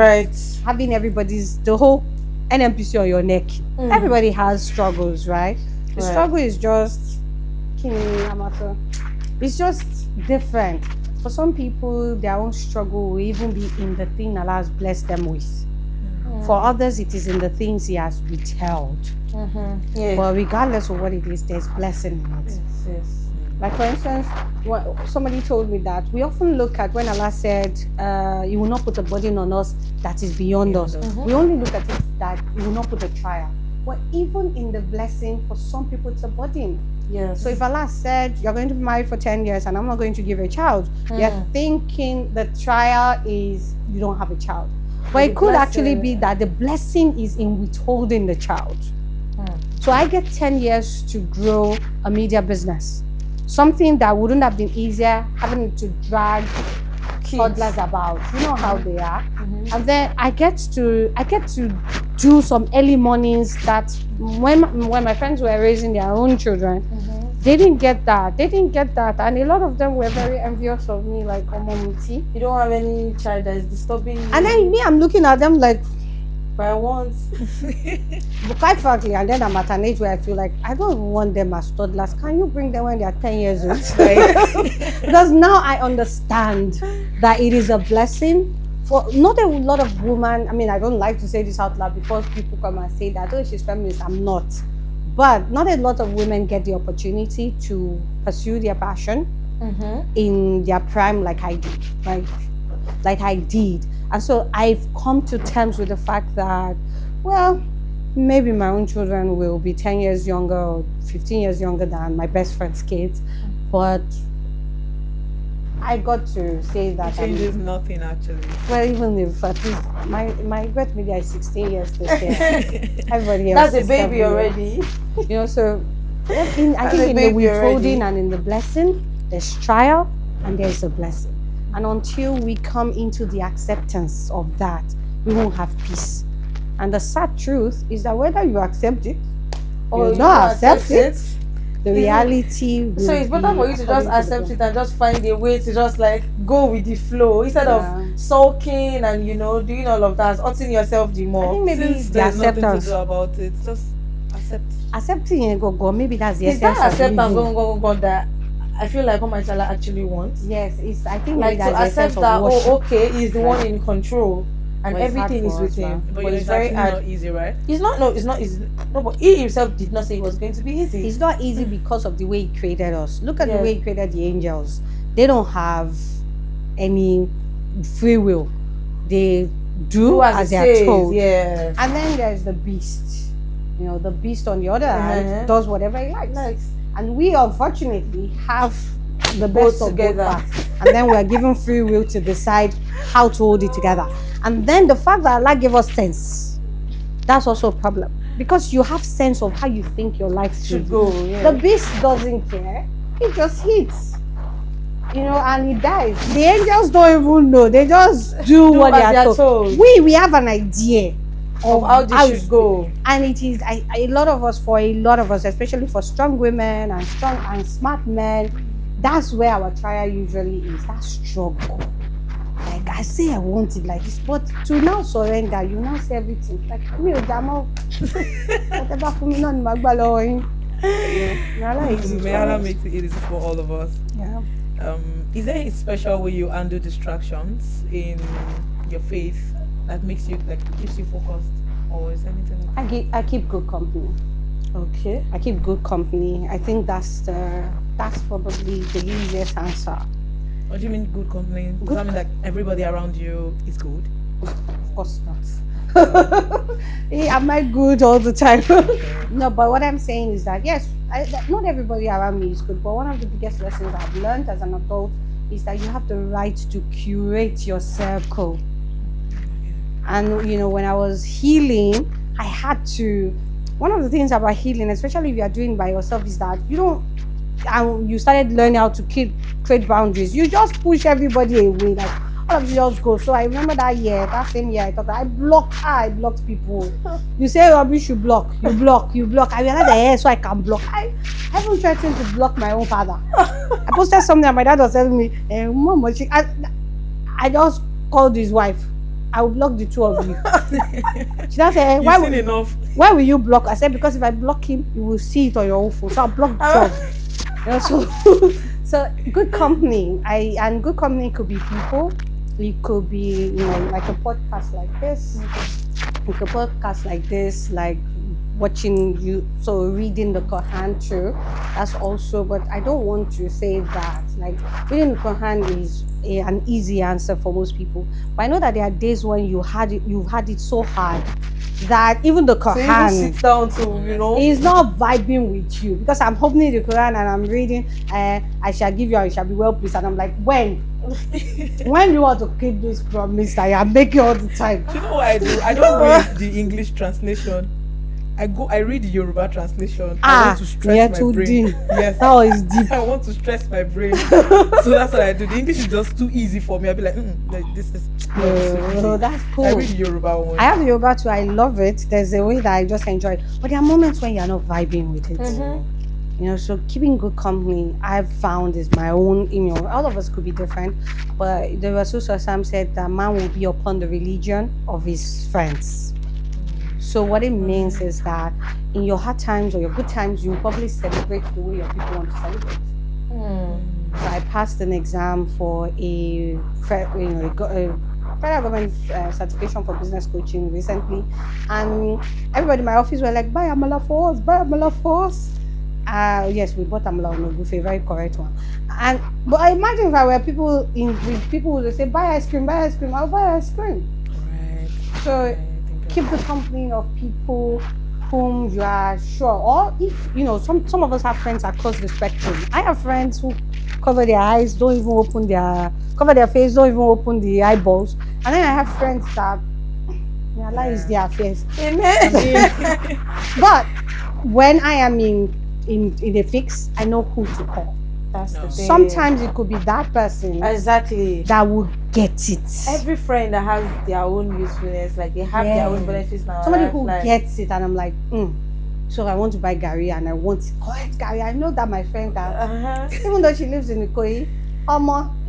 having the whole NMPC on your neck. Everybody has struggles, right? The struggle is just, it's just different. For some people, their own struggle will even be in the thing Allah has blessed them with. For others, it is in the things He has withheld. Yeah. But regardless of what it is, there's blessing in it. Yes. Like for instance, somebody told me that we often look at when Allah said, He will not put a burden on us that is beyond us. We only look at it that He will not put a trial. But even in the blessing, for some people, it's a burden. Yes. So if Allah said, you're going to be married for 10 years and I'm not going to give you a child, you're thinking the trial is you don't have a child. But it could actually be that the blessing is in withholding the child. So I get 10 years to grow a media business. Something that wouldn't have been easier, having to drag toddlers about. You know how they are. And then I get to do some early mornings that when my friends were raising their own children, they didn't get that. And a lot of them were very envious of me, like, Omomuti. You don't have any child that is disturbing you. And then me, I'm looking at them like, by once. but quite frankly, and then I'm at an age where I feel like I don't want them as toddlers. Can you bring them when they are 10 years old? Because now I understand that it is a blessing. For not a lot of women, I mean, I don't like to say this out loud because people come and say that, oh, she's feminist. I'm not. But not a lot of women get the opportunity to pursue their passion in their prime like I did. Like I did. And so I've come to terms with the fact that, well, maybe my own children will be 10 years younger or 15 years younger than my best friend's kids. But I got to say that. It changes nothing actually. Well, even if at least my Egret Media is 16 years this year. Everybody else That's a is baby 7 years. already. You know, so I think in the withholding and in the blessing, there's trial and there's a blessing. And until we come into the acceptance of that, we won't have peace. And the sad truth is that whether you accept it or you don't accept it, the reality will So it's better for you to just accept it and just find a way to just like go with the flow instead of sulking and doing all of that, hurting yourself the more. I think maybe Since the there's nothing to acceptance. do about it, just accept. Accepting it, go. Maybe that's the Is that essence of acceptance living. go that I feel like what my child actually wants? Yes, it's. I think Like maybe to that's the accept essence that, of worship. oh, okay, he's the one in control. and But it's hard everything for is with us, him. man. But But it's it's very actually not hard. easy, right? It's not. No, it's not easy. No, but he himself did not say it was going to be easy. It's not easy because of the way he created us. Look at the Yes. way he created the angels. They don't have any free will. They do as it they are says, told. Yeah. And then there's the beast. You know, the beast on the other hand does whatever he likes. Nice. And we unfortunately have the Both best of both together. parts. And then we are given free will to decide how to hold it together. And then the fact that Allah gave us sense, that's also a problem. Because you have sense of how you think your life should Go. The Yeah. beast doesn't care. He just hits. You know, and he dies. The angels don't even know. They just do what as they are told. We have an idea Of how this should go. and it is a lot of us, especially for strong women and strong and smart men, that's where our trial usually is. That struggle. Like I say, I want it like this, but to now surrender, you now say everything. Like me, Damo, whatever for me, none magbalo. May Allah make it easy for all of us. Yeah. Is there a special way you handle distractions in your faith that makes you keeps you focused, or is anything? I keep good company. Okay. I keep good company. I think that's probably the easiest answer. What do you mean good company? Does that mean that everybody around you is good? Of course not. Hey, am I good all the time? No, but what I'm saying is that yes, not everybody around me is good. But one of the biggest lessons I've learned as an adult is that you have the right to curate your circle. And you know, when I was healing, I had to. One of the things about healing, especially if you are doing by yourself, is that you don't. And you started learning how to create boundaries. You just push everybody away, like all of you just go. So I remember that same year, I thought I blocked people. You say rubbish, you block. I realized that so I can block. I haven't threatened to block my own father. I posted something and my dad was telling me, Mom, I just called his wife. I will block the two of you. She now said, why will you block? I said, because if I block him, you will see it on your own phone. So I'll block the two of you. You know, so good company. And good company could be people. It could be, you know, like a podcast like this. Like a podcast like this, like watching you, so reading the Quran through. That's also, but I don't want to say that. Like reading the Quran is an easy answer for most people. But I know that there are days when you've had it so hard that even the Quran sit down to, you know, is not vibing with you, because I'm opening the Quran and I'm reading, I shall give you and you shall be well pleased, and I'm like, when do you want to keep this promise that you're making all the time? Do you know what I do? I don't read the English translation. I read the Yoruba translation. I want to stress my brain. Yes, that was deep. I want to stress my brain. So that's what I do. The English is just too easy for me. I'll be like, this is no, that's cool. I read the Yoruba one. I have the Yoruba too. I love it. There's a way that I just enjoy it. But there are moments when you're not vibing with it. You know, so keeping good company, I've found, is my own, you know, all of us could be different. But the Rasul Sam said that man will be upon the religion of his friends. So what it means is that in your hard times or your good times, you probably celebrate the way your people want to celebrate. So I passed an exam for a federal government certification for business coaching recently, and everybody in my office were like, buy Amala for us. Yes, we bought Amala on a buffet, very correct one. But I imagine if I were people would say, buy ice cream, I'll buy ice cream. Right. So keep the company of people whom you are sure, or if you know, some of us have friends across the spectrum. I have friends who cover their eyes, cover their face, don't even open the eyeballs, and then I have friends that realize their face. Amen. But when I am in a fix, I know who to call. That's the thing. Sometimes it could be that person Exactly. that will get it. Every friend that has their own usefulness, like they have their own benefits now. Somebody who gets it, and I'm like, so I want to buy Gary and I want correct Gary. I know that my friend that even though she lives in Ikoyi,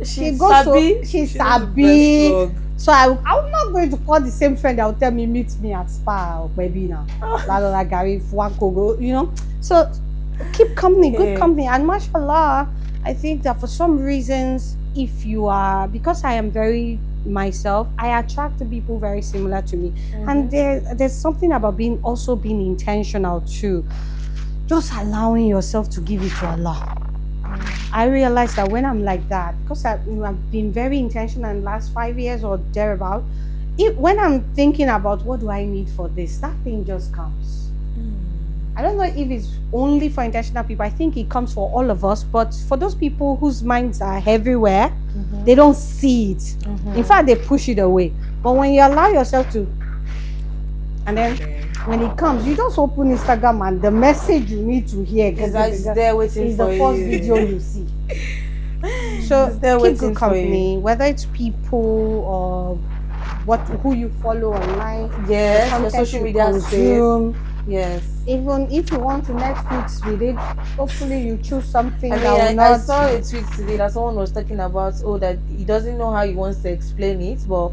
she goes to she's sabi. So I'm not going to call the same friend that will tell me meet me at Spa or baby now. Like Gary Fuanko, you know. So keep company, good company, and mashallah, I think that for some reasons if you are, because I am very myself, I attract the people very similar to me. And there's something about being intentional too. Just allowing yourself to give it to Allah. I realized that when I'm like that, because I've been very intentional in the last 5 years or thereabout, when I'm thinking about what do I need for this, that thing just comes. I don't know if it's only for intentional people. I think it comes for all of us. But for those people whose minds are everywhere, they don't see it. In fact, they push it away. But when you allow yourself to, and then when it comes, you just open Instagram and the message you need to hear is there waiting is for the you. first video you see. So keep good company, whether it's people or who you follow online. Yes, your social media space. Yes. Even if you want to Netflix with it, hopefully you choose something I saw a tweet today that someone was talking about, that he doesn't know how he wants to explain it, but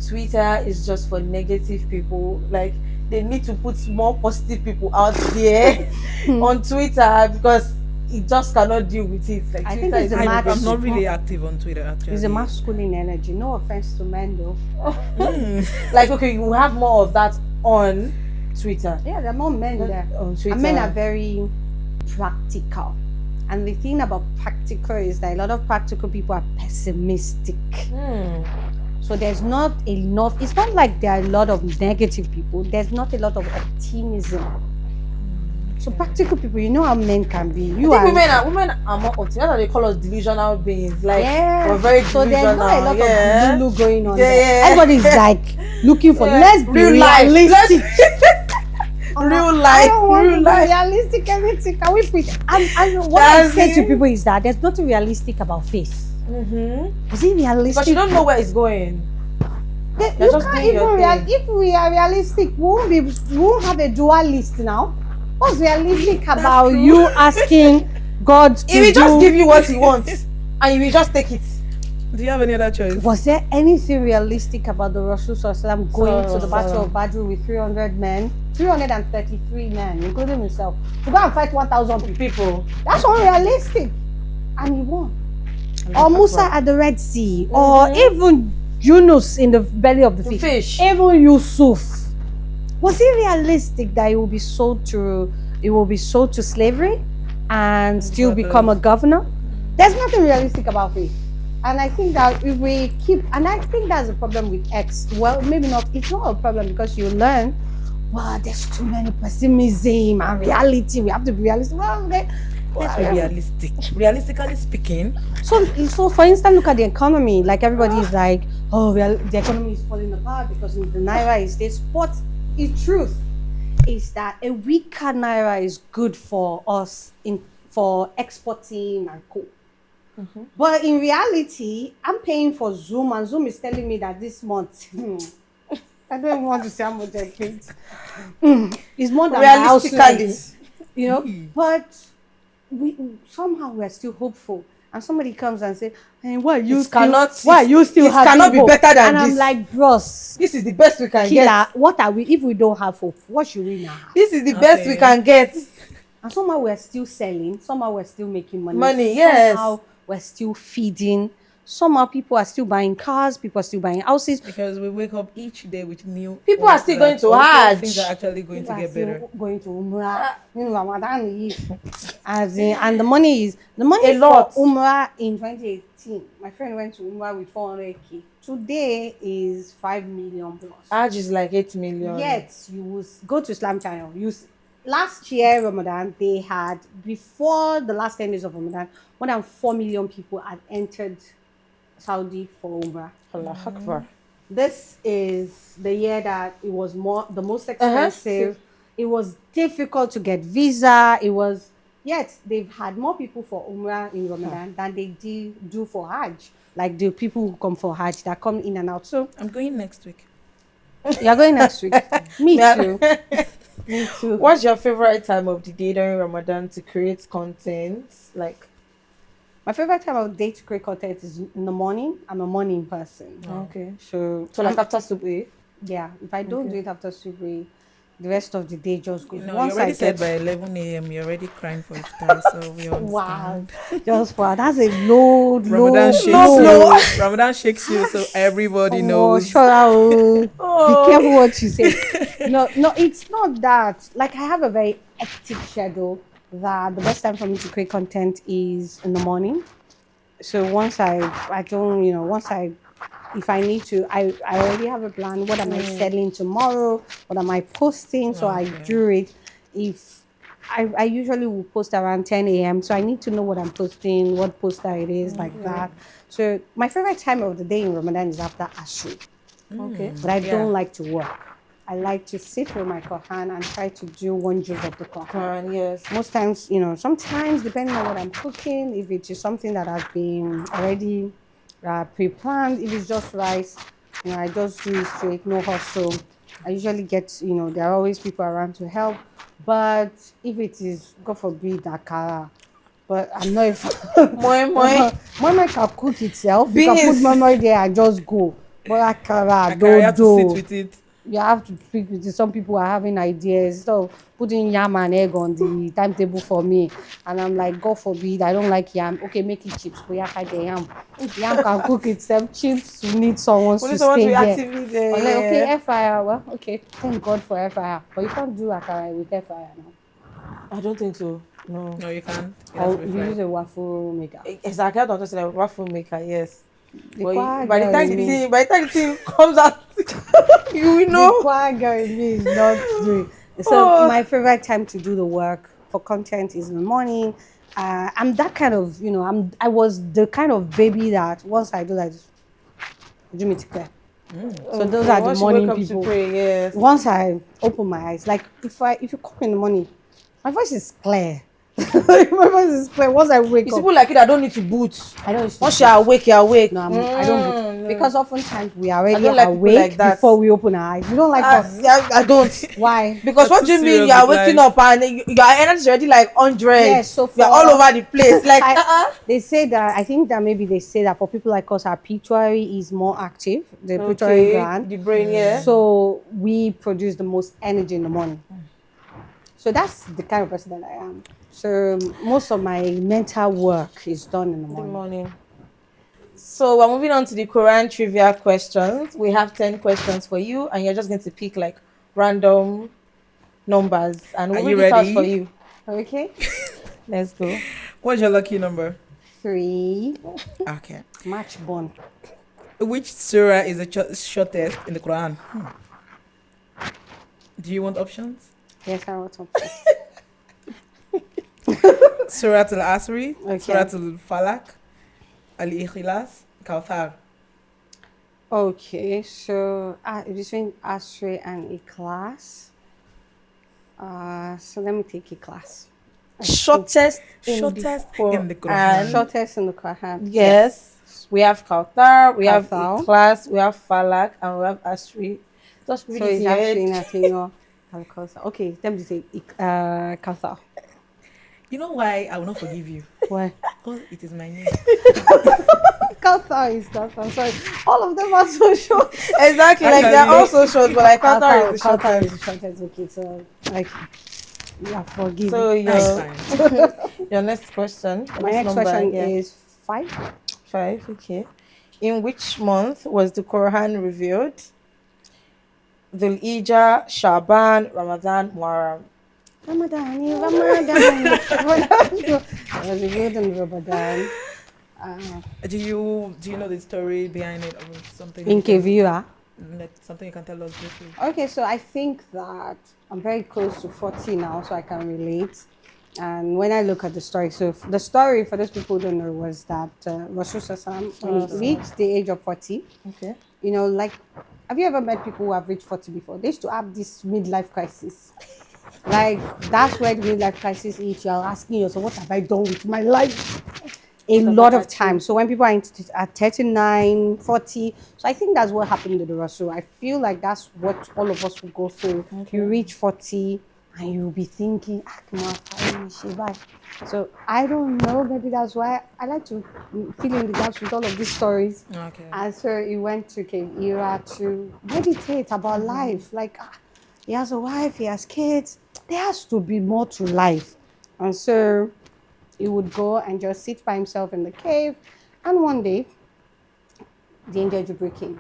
Twitter is just for negative people. Like, they need to put more positive people out there on Twitter, because it just cannot deal with it. Like, I think it's I'm not really active on Twitter, actually. It's a masculine energy. No offense to men, though. Like, okay, you have more of that on Twitter. Yeah, there are more men there. On Twitter. And men are very practical. And the thing about practical is that a lot of practical people are pessimistic. So there's not enough. It's not like there are a lot of negative people. There's not a lot of optimism. So practical people, you know how men can be. Women are more optimistic. That's why they call us delusional beings. Like, we're very delusional. So there's not a lot of Lulu going on there. Everybody's like looking for let's be realistic. Real life. Realistic anything. Can we put? And what I say to people is that there's nothing realistic about faith. Is it realistic? But you don't know where it's going. You can't even if we are realistic, we won't have a dualist now. What's realistic about you asking God to He will just give you what he wants and you will just take it. Do you have any other choice? Was there anything realistic about the Rasul Sallallahu going to the Battle of Badr with 333 men, including himself, to go and fight 1,000 people? That's unrealistic. And he won. Or Musa at the Red Sea, or even Yunus in the belly of the fish. Even Yusuf. Was it realistic that it will be sold to slavery and still become a governor? There's nothing realistic about faith. And I think that if we and I think that's a problem with X. Well, maybe not. It's not a problem because you learn, there's too many pessimism and reality. We have to be realistic. Let's be realistic. Realistically speaking. So for instance, look at the economy. Like, everybody is like, the economy is falling apart because the Naira is this. But the truth is that a weaker Naira is good for us for exporting and co. But in reality, I'm paying for Zoom, and Zoom is telling me that this month, I don't even want to say how much I paid. It's more than my house rent, But somehow we're still hopeful. And somebody comes and says, why are you still cannot be better than this? And I'm like, bros, this is the best we can get. What are we, if we don't have hope? What should we now have? This is the best we can get. And somehow we're still selling. Somehow we're still making money. Yes. We're still feeding. Somehow people are still buying cars. People are still buying houses. Because we wake up each day with new. People are still going to Hajj. Things are actually going to get better. Going to Umrah. And the money a lot. For Umrah in 2018. My friend went to Umrah with 400k. Today is 5 million plus. Hajj is like 8 million. Yet you will go to Islam Channel. Last year, Ramadan, they had, before the last 10 days of Ramadan, more than 4 million people had entered Saudi for Umrah. Allah Akbar. This is the year that it was the most expensive. It was difficult to get visa. Yet they've had more people for Umrah in Ramadan than they do for Hajj. Like the people who come for Hajj that come in and out. So I'm going next week. You're going next week? Me too. Me too. What's your favorite time of the day during Ramadan to create content? Like, my favorite time of the day to create content is in the morning. I'm a morning person. Okay. So like after Subhi? Yeah. If I don't do it after Subhi, the rest of the day just goes. No, you Once I already said get by 11 a.m. you're already crying for iftar, so we wow, understand. just wow, that's a load, Ramadan shakes load. you. Ramadan shakes you, so everybody Oh, knows. sure, be Oh. careful what you say. No, it's not that. Like, I have a very hectic schedule that the best time for me to create content is in the morning. So once I don't, once if I need to, I already have a plan. What am I selling tomorrow? What am I posting? So I Okay. do it. If I usually will post around 10 a.m. So I need to know what I'm posting, what poster it is, like that. So my favorite time of the day in Ramadan is after Ashri. Okay. But I Yeah. don't like to work. I like to sit with my Quran and try to do one juz of the Quran. Yes. Most times, sometimes depending on what I'm cooking, if it is something that has been already pre-planned, if it's just rice, I just do it straight, no hustle. I usually get, there are always people around to help. But if it is, God forbid, akara, but I'm not Moi moi. Mama can cook itself. You can put Beans. mama there and just go. But akara, I have to sit dodo, with it. you have to speak with it. Some people are having ideas. So putting yam and egg on the timetable for me. And I'm like, God forbid, I don't like yam. Okay, make it chips. But I get yam. Yam can cook itself. Chips need someone We to need someone stay to there. activate there. Or like, okay, Yeah. air fryer. Well, okay, thank God for air fryer. But you can't do akara with air fryer now. I don't think so. No. No, you can't. It Or has to be you fried. use a waffle maker. Exactly. I don't just like waffle maker. Yes. The But choir by the girl time in the me- thing, by the time the thing comes out, you will the know. choir girl in me is not doing. So Oh. my favorite time to do the work for content is in the morning. I'm that kind of, I was the kind of baby that once I do like this, do me to clear. So those are the Once you morning wake up people. to pray, yes. Once I open my eyes, like if you come in the morning, my voice is clear. My voice is clear. Once I wake It's up, people like you that don't need to boot. I don't. Once you're awake, you're awake. No, I don't No. because oftentimes we are already don't like people awake like that. before we open our eyes. We don't like us. I don't. Why? Because You're what too do you mean serious you are with waking life. up and your energy is already like 100? Yes, so you're all over the place. Like, they say that I think that maybe they say that for people like us, our pituitary is more active, the pituitary okay, gland. the brain, yeah. So we produce the most energy in the morning. So that's the kind of person that I am. So most of my mental work is done in the The morning. morning. So we're moving on to the Quran trivia questions. We have 10 questions for you, and you're just going to pick like random numbers, and we'll Are you read it out ready? for you. Okay. Let's go. What's your lucky number? 3. Okay. Match born. Which surah is the shortest in the Quran? Do you want options? Yes, I want some. Surah al-Asri, Okay. Surah al-Falaq, Al-Ikhlas, Kawthar. Okay, so between Asri and Ikhlas. So let me take Ikhlas. Shortest in Shortest the in the Quran. Quran. Shortest in the Quran. Yes. We have Kautar, we have Kauthar. Ikhlas, we have Falak, and we have Asri. Just read So it it's in your actually head. nothing. Al-Kauthar. Okay, let me take Kauthar. You know why I will not forgive you? Why? Because it is my name. Kauthar is that. I'm sorry. All of them are so short. Exactly, like they're Actually- also short, but like Kautar is the Kauthar shortest. is the shortest. Okay, so like you are forgiven. So Nice your, time. your next question. my next number, question yeah. is 5. 5, okay. In which month was the Quran revealed? Dhul Hijjah, Shaban, Ramadan, Muharram. Ramadan. I was revealed in Ramadan. Do you know the story behind it or something? In you can- Kevira. like something you can tell us briefly? Okay, so I think that I'm very close to 40 now, so I can relate. And when I look at the story, so the story for those people who don't know was that Rasul Sassam, when he reached the age of 40, Okay. like, have you ever met people who have reached 40 before? They used to have this midlife crisis. Like, that's where the midlife crisis is. You're asking yourself, what have I done with my life? A lot of times. So when people are at 39, 40, so I think that's what happened to the Rasul. I feel like that's what all of us will go through. You reach 40 and you'll be thinking, so I don't know, maybe that's why I like to fill in the gaps with all of these stories. Okay. And so he went to Cave Era to meditate about life. Like, He has a wife, he has kids. There has to be more to life. And so he would go and just sit by himself in the cave. And one day, the angel Jibril came.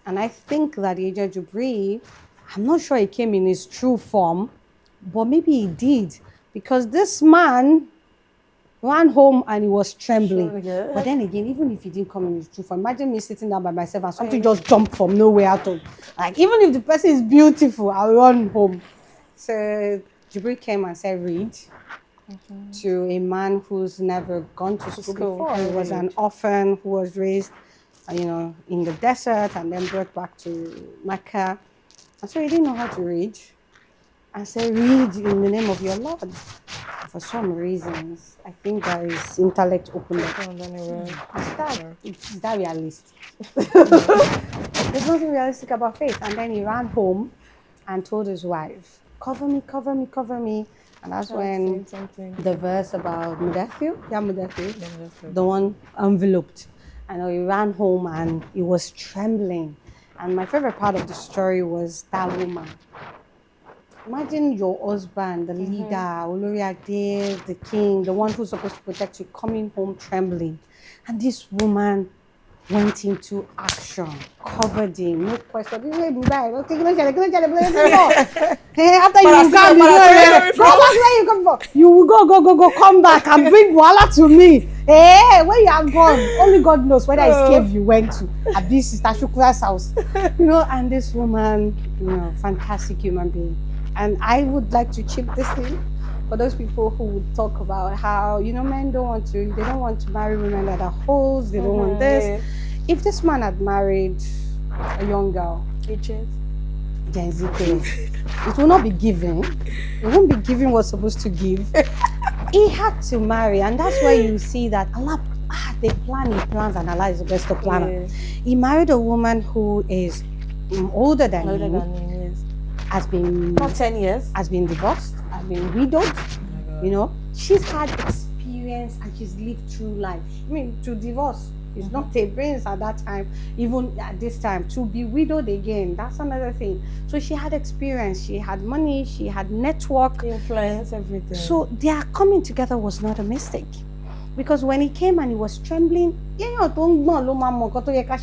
And I think that the angel Jibril, I'm not sure he came in his true form, but maybe he did. Because this man ran home and he was trembling. Sure. But then again, even if he didn't come in his true form, imagine me sitting down by myself and something just jumped from nowhere out of. Like, even if the person is beautiful, I'll run home. So Jibril came and said, read. To a man who's never gone to school before. He was an orphan who was raised, in the desert and then brought back to Mecca. And so he didn't know how to read. And said, read in the name of your Lord. For some reasons, I think that his intellect opened up. Is that realistic? There's nothing realistic about faith. And then he ran home and told his wife, cover me, cover me, cover me. And that's when the verse about Mudathir, the one enveloped. And he ran home and he was trembling. And my favorite part of the story was that woman. Imagine your husband, the leader, Oloriade, the king, the one who's supposed to protect you, coming home trembling. And this woman went into action, covered him, no question. After you you will go, come back and bring Wala to me. Hey, where you have gone? Only God knows whether it's cave you went to, at this Sister Shukra's house. And this woman, fantastic human being. And I would like to chip this in for those people who would talk about how, men don't want to marry women that are hoes, they don't want this. Yeah. If this man had married a young girl, Gen Z kids, it will not be given. It won't be given what's supposed to give. He had to marry, and that's where you see that Allah, they plan, he plans, and Allah is the best of planner. Yeah. He married a woman who is older than him. Yes. Has been not 10 years. Has been divorced, has been widowed. She's had experience and she's lived through life. To divorce is not a brains at that time, even at this time. To be widowed again, that's another thing. So she had experience, she had money, she had network, influence, everything. So their coming together was not a mistake. Because when he came and he was trembling,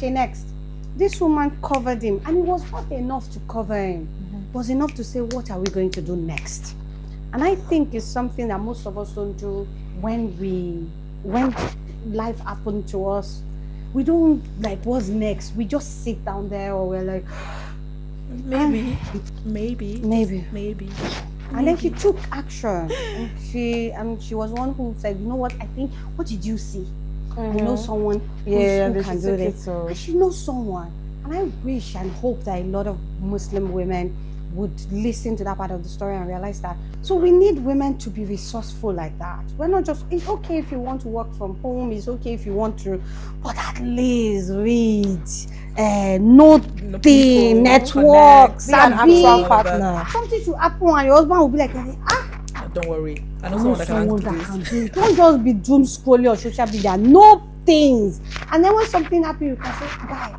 next. This woman covered him, and it was not enough to cover him. It was enough to say, what are we going to do next? And I think it's something that most of us don't do when life happened to us. We don't what's next? We just sit down there, or we're like, maybe. And then she took action, and she was one who said, you know what? I think, what did you see? I know someone who can do this. And she knows someone. And I wish and hope that a lot of Muslim women would listen to that part of the story and realize that. So we need women to be resourceful like that. We're not just, it's okay if you want to work from home, it's okay if you want to, but at least read, know the network, be an actual partner. Something to happen and your husband will be like, don't worry, I know someone that can do this. Don't just be doom scrolling on social media. Know things. And then when something happens, you can say, guy,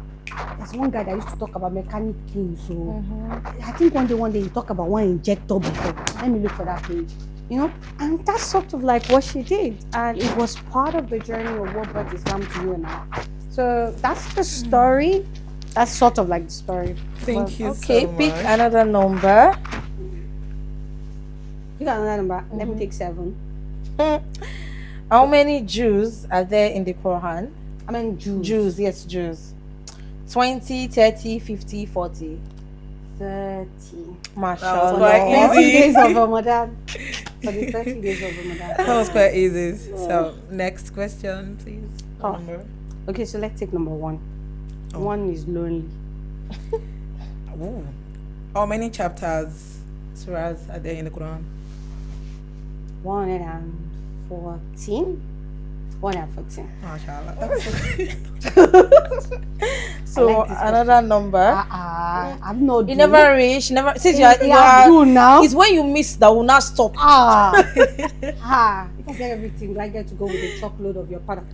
there's one guy that used to talk about mechanic things. So I think one day he talked about one injector before. Let me look for that page. And that's sort of like what she did. And it was part of the journey of what brought Islam to you and I. So that's the story. That's sort of like the story. Thank you so much. Pick another number. You got another number. Let me take 7. How many Jews are there in the Quran? I mean Jews. Jews, yes, Jews. 20, 30, 50, 40. 30. Mashallah. Quite 30 days of Ramadan. For the 30 days of Ramadan. That was quite easy. So, next question, please. Number. Okay, so let's take number 1. 1 is lonely. How many chapters, surahs, are there in the Quran? 114. 114. MashaAllah. So another number. I'm not. You never reach. Never. Since you are now. It's when you miss that will not stop. If I get everything, do I get to go with a truckload of your product?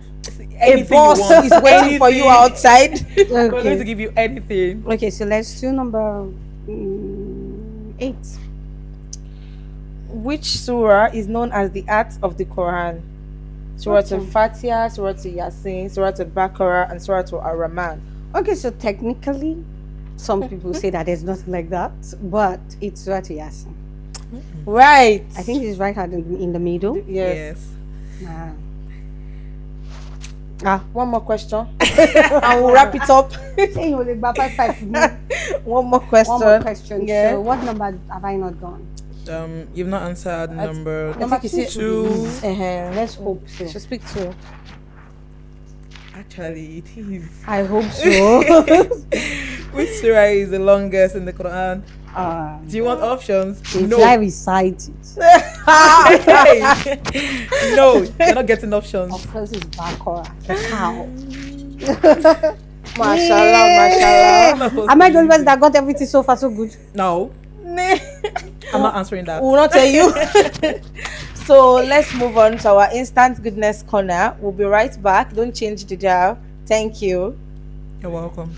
A boss is waiting for you outside. We're going to give you anything. Okay, so let's do number 8. Which surah is known as the heart of the Quran? Surah Al-Fatiha, Surah Al-Yasin, Surah Al-Baqarah, and Surah Al-Rahman. Okay, so technically, some people say that there's nothing like that, but it's Surah Yasin. Right. I think it's right in the middle. Yes. One more question. And we'll wrap it up. One more question. Yeah. So what number have I not done? You've not answered number Number 2. Let's hope so. Should speak to. Actually, it is. I hope so. Which surah is the longest in the Quran? Do you want options? No. I recite it. No, you're not getting options. Of course, it's Baqarah. How? Mashallah. Am I the only person that got everything so far so good? No. I'm not answering that. We will not tell you. So let's move on to our instant goodness corner. We'll be right back. Don't change the dial. Thank you. You're welcome.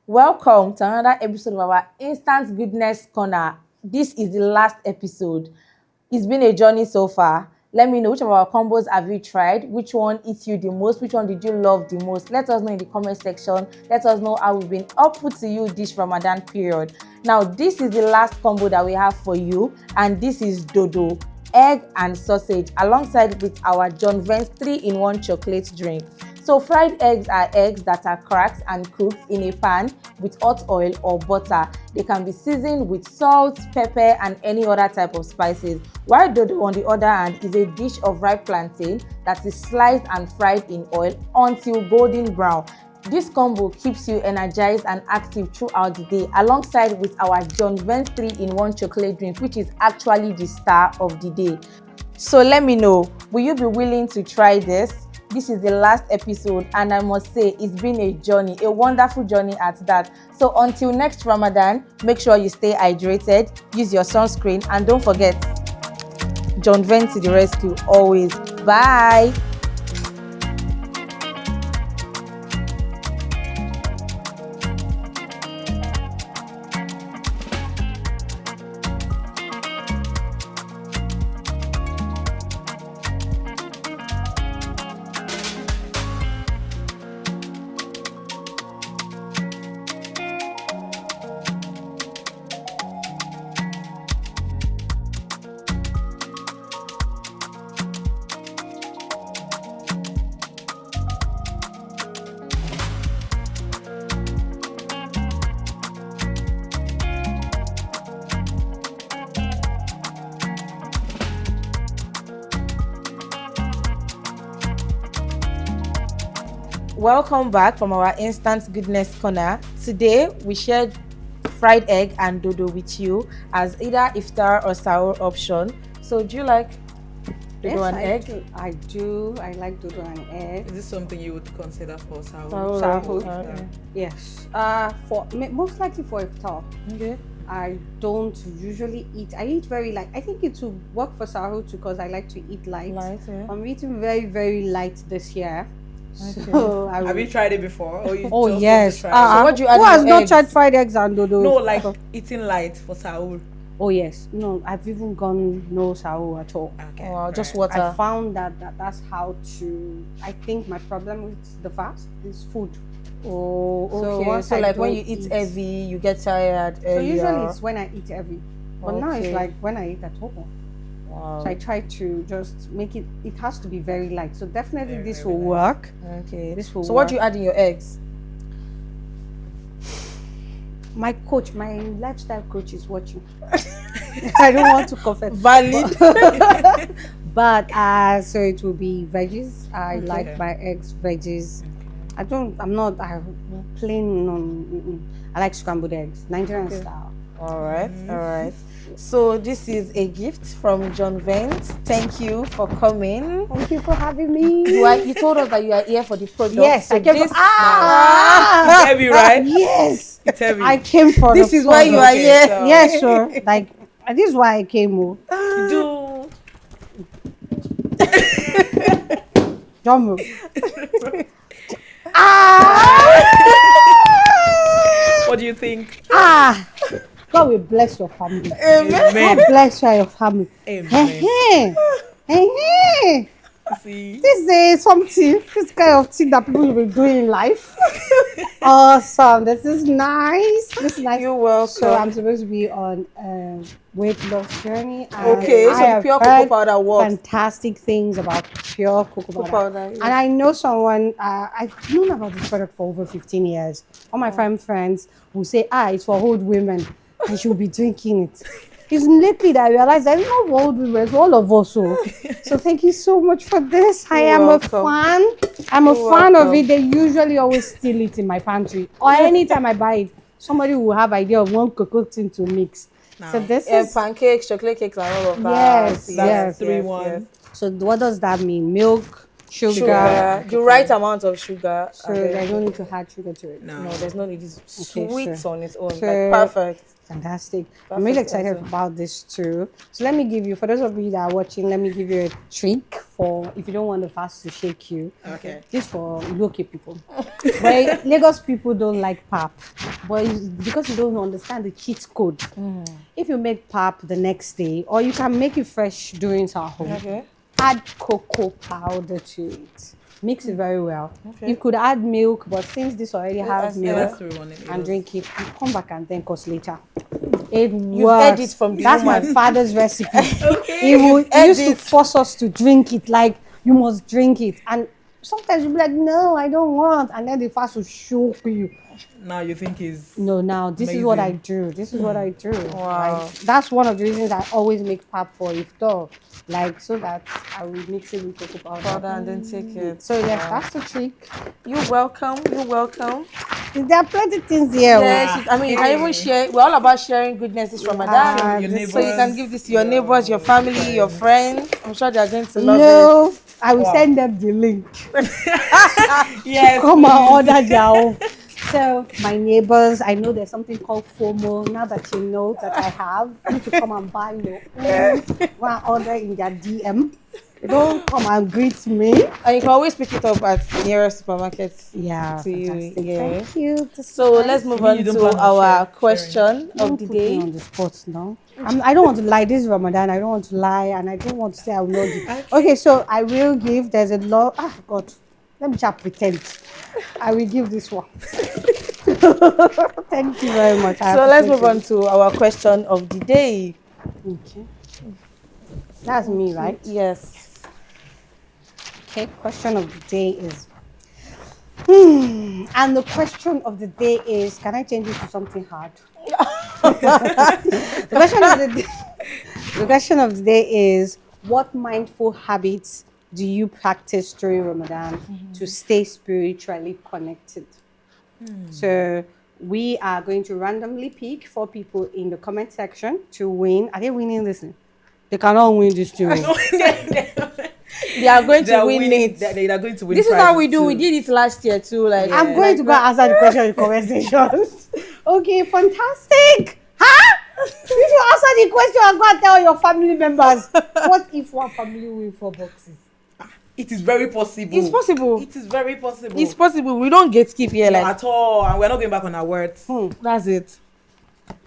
Welcome to another episode of our Instant Goodness Corner. This is the last episode. It's been a journey so far. Let me know which of our combos have you tried, which one eats you the most, which one did you love the most. Let us know in the comment section. Let us know how we've been helpful to you this Ramadan period. Now, this is the last combo that we have for you, and this is dodo, egg and sausage, alongside with our Johnvents 3-in-1 chocolate drink. So fried eggs are eggs that are cracked and cooked in a pan with hot oil or butter. They can be seasoned with salt, pepper, and any other type of spices. While dodo, on the other hand, is a dish of ripe plantain that is sliced and fried in oil until golden brown. This combo keeps you energized and active throughout the day, alongside with our Johnvents 3-in-1 chocolate drink, which is actually the star of the day. So let me know, will you be willing to try this? This is the last episode, and I must say it's been a journey, a wonderful journey at that. So until next Ramadan, make sure you stay hydrated, use your sunscreen, and don't forget, Johnvents to the rescue always. Bye. Welcome back from our Instant Goodness Corner. Today, we shared fried egg and dodo with you as either iftar or sahur option. So, do you like dodo and egg? I do. I like dodo and egg. Is this something you would consider for sahur? Sahur. Yes. For most likely for iftar. Okay. I don't usually eat. I eat very light. I think it will work for sahur too because I like to eat light. Yeah. I'm eating very, very light this year. Okay. So have you tried it before? Or you just yes. Want to try it? So what do you add? Who has not eggs? tried fried eggs and dodo? No, like eating light for sahur. Oh yes. No, I've even gone no sahur at all. Okay. Oh, just I water. found that's how to. I think my problem with the fast is food. Oh, So okay. once So, I like when don't you eat eat- heavy, you get tired. So usually it's when I eat heavy. But now it's Okay. like when I eat at home. Wow. So I try to just make it. It has to be very light. So definitely Very, this very will light. work. Okay. This will So what work. do you add in your eggs? My coach, my lifestyle coach is watching. I don't want to confess. Valid. But so it will be veggies. I Okay. like my eggs veggies. I'm not plain I like scrambled eggs, Nigerian Okay. style. All right, all right. So this is a gift from Johnvents. Thank you for coming. Thank you for having me. You told us that you are here for the product. Yes, so I came this, for. Ah, It's heavy, right? yes, It's heavy. I came for. this the is why you are product. here. so- Yes, sir. Like this is why I came. Oh. Do John. what do you think? God will bless your family. Amen. God bless your family. Amen. Hey. See, This is something, this kind of thing that people will be doing in life. Awesome. This is nice. This is nice. You're welcome. So I'm supposed to be on a weight loss journey. And Okay, I so have pure heard cocoa powder works. fantastic things about pure cocoa powder. Yes. And I know someone, I've known about this product for over 15 years. All my friends will say, it's for old women. And she'll be drinking it. It's lately that I realized that it's not for old women, it's for all of us. So thank you so much for this. I am welcome. a fan. I'm a You're fan of welcome. it. They usually always steal it in my pantry. Or anytime I buy it, somebody will have idea of one cocoa thing to mix. So this is pancakes, chocolate cakes, and all of that. Yes, 3-1. so what does that mean? Milk, sugar. Sugar, the right amount of sugar. So there's no need to add sugar to it. No. No, there's no need. It's Okay, sweet sure. on its own. Sure. Like perfect. Fantastic. I'm really excited also. about this too. So let me give you, for those of you that are watching, let me give you a trick for if you don't want the fast to shake you. Okay. This for local people. But Lagos people don't like pap. But it's because you don't understand the cheat code. If you make pap the next day, or you can make it fresh during Sahur, Okay. add cocoa powder to it. Mix it very well. Okay. You could add milk, but since this already has milk, That's 3-1. and drink it. You come back and thank us later. It You've works. heard it from the That's my woman. father's recipe. He heard used to it. force us to drink it. Like you must drink it, and sometimes you'll be like, "No, I don't want," and then the fast will shock you. Now you think is No, now this is what I Amazing. do. This is what I do. Wow. Like, that's one of the reasons I always make pap for iftar, like so that I will mix it with cocoa powder. Powder and then take it. So yes, that's the trick. You're welcome. You're welcome. There are plenty of things here. Yes, I mean, I even share. We're all about sharing goodness this Ramadan. your So you can give this to your neighbors, your family, your friends. I'm sure they're going to love No, I will Wow. send them the link. yes. Come and order their own. So my neighbors, I know there's something called FOMO. Now that you know that I have, you need to come and buy your own. Go and order in their DM. You don't come and greet me. it. And you can always pick it up at nearest supermarkets. Yeah, To you, fantastic. yeah. Thank you. This is So nice. let's move You on don't to plan on our sharing. question Don't of the put me day. on the spot now. I don't want to lie. This is Ramadan. I don't want to lie, and I don't want to say I will not give. Okay, so I will give. There's a law. God, let me just pretend. I will give this one. Thank you very much. I So let's appreciate move on it. to our question of the day. Okay. That's me, right? Yes. Okay. Question of the day is. And the question of the day is, can I change it to something hard? The question of the day is, what mindful habits do you practice during Ramadan to stay spiritually connected? So we are going to randomly pick 4 people in the comment section to win. Are they winning this thing? They cannot win this thing. They are going They to are win winning. it. They are going to win. This is how we prizes do. We too. did it last year too. Like I'm going to go answer the question in the comment section. Okay, fantastic. Huh? If you answer the question and go and tell your family members, what if one family win 4 boxes? It is very possible. It's possible. It is very possible. It's possible. We don't get skip here. Not Like at all, and we're not going back on our words. that's it.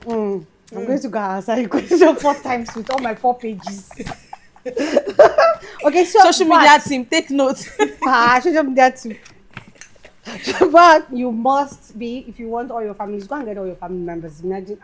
I'm going to go and answer the question 4 times with all my 4 pages. Okay, so Social media team, take note. social media too. But you must be, if you want all your families, go and get all your family members. Imagine,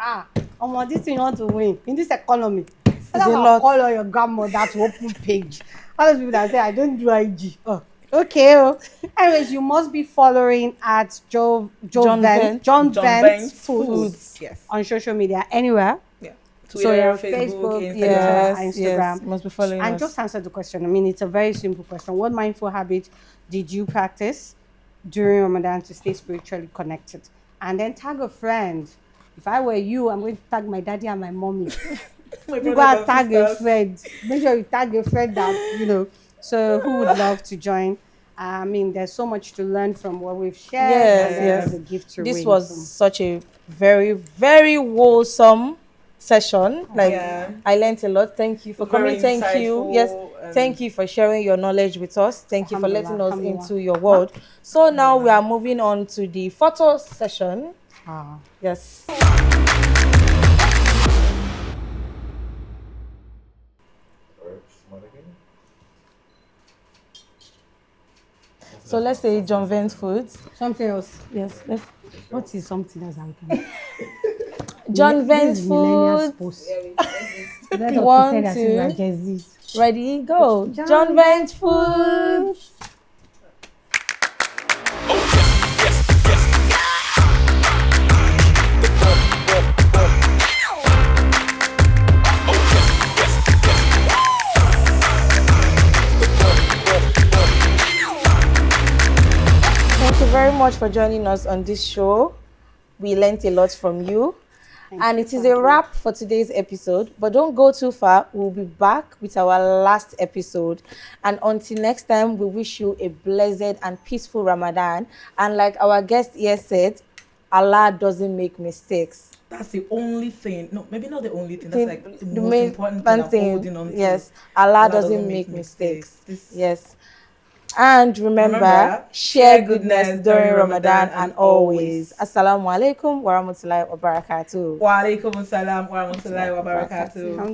this thing you want to win in this economy. That's a why lot. call all your grandmother to open page. All those people that say, I don't do IG. Oh, okay. Anyways, you must be following at John Johnvents. Vents Foods. Foods Yes. on social media, anywhere. Yeah. So Twitter, your Facebook, Facebook, Instagram. Yes, Instagram. yes. Must be following And us. just answer the question. I mean, it's a very simple question. What mindful habit did you practice during Ramadan to stay spiritually connected? And then tag a friend. If I were you, I'm going to tag my daddy and my mommy. My You go brothers and tag and a sisters. friend. Make sure you tag a friend that. So who would love to join? I mean, there's so much to learn from what we've shared. Yes, And then yes. there's a gift to This win. was such a very, very wholesome session. Like, Yeah. I learned a lot. Thank you for Very coming. Thank you. insightful Yes, and- thank you for sharing your knowledge with us. Thank you for letting us Alhamdulillah, into your world. So now we are moving on to the photo session. Ah. Yes. So let's say Johnvents foods. Something else. Yes, let's. What is something else I can? Johnvents This is millennials foods. post. Let us One, pretend as if we are two. Gen Z. Ready, go. Johnvents foods. Thank you very much for joining us on this show. We learned a lot from you. And it is a wrap for today's episode. But don't go too far. We'll be back with our last episode. And until next time, we wish you a blessed and peaceful Ramadan. And like our guest here said, Allah doesn't make mistakes. That's the only thing. No, maybe not the only thing. That's like the most main important thing I'm holding on to. Yes, Allah doesn't make mistakes. This- Yes. And remember, share goodness during Ramadan and always. Assalamu alaikum wa rahmatullahi wa barakatuh. Wa alaikum assalam wa rahmatullahi wa barakatuh.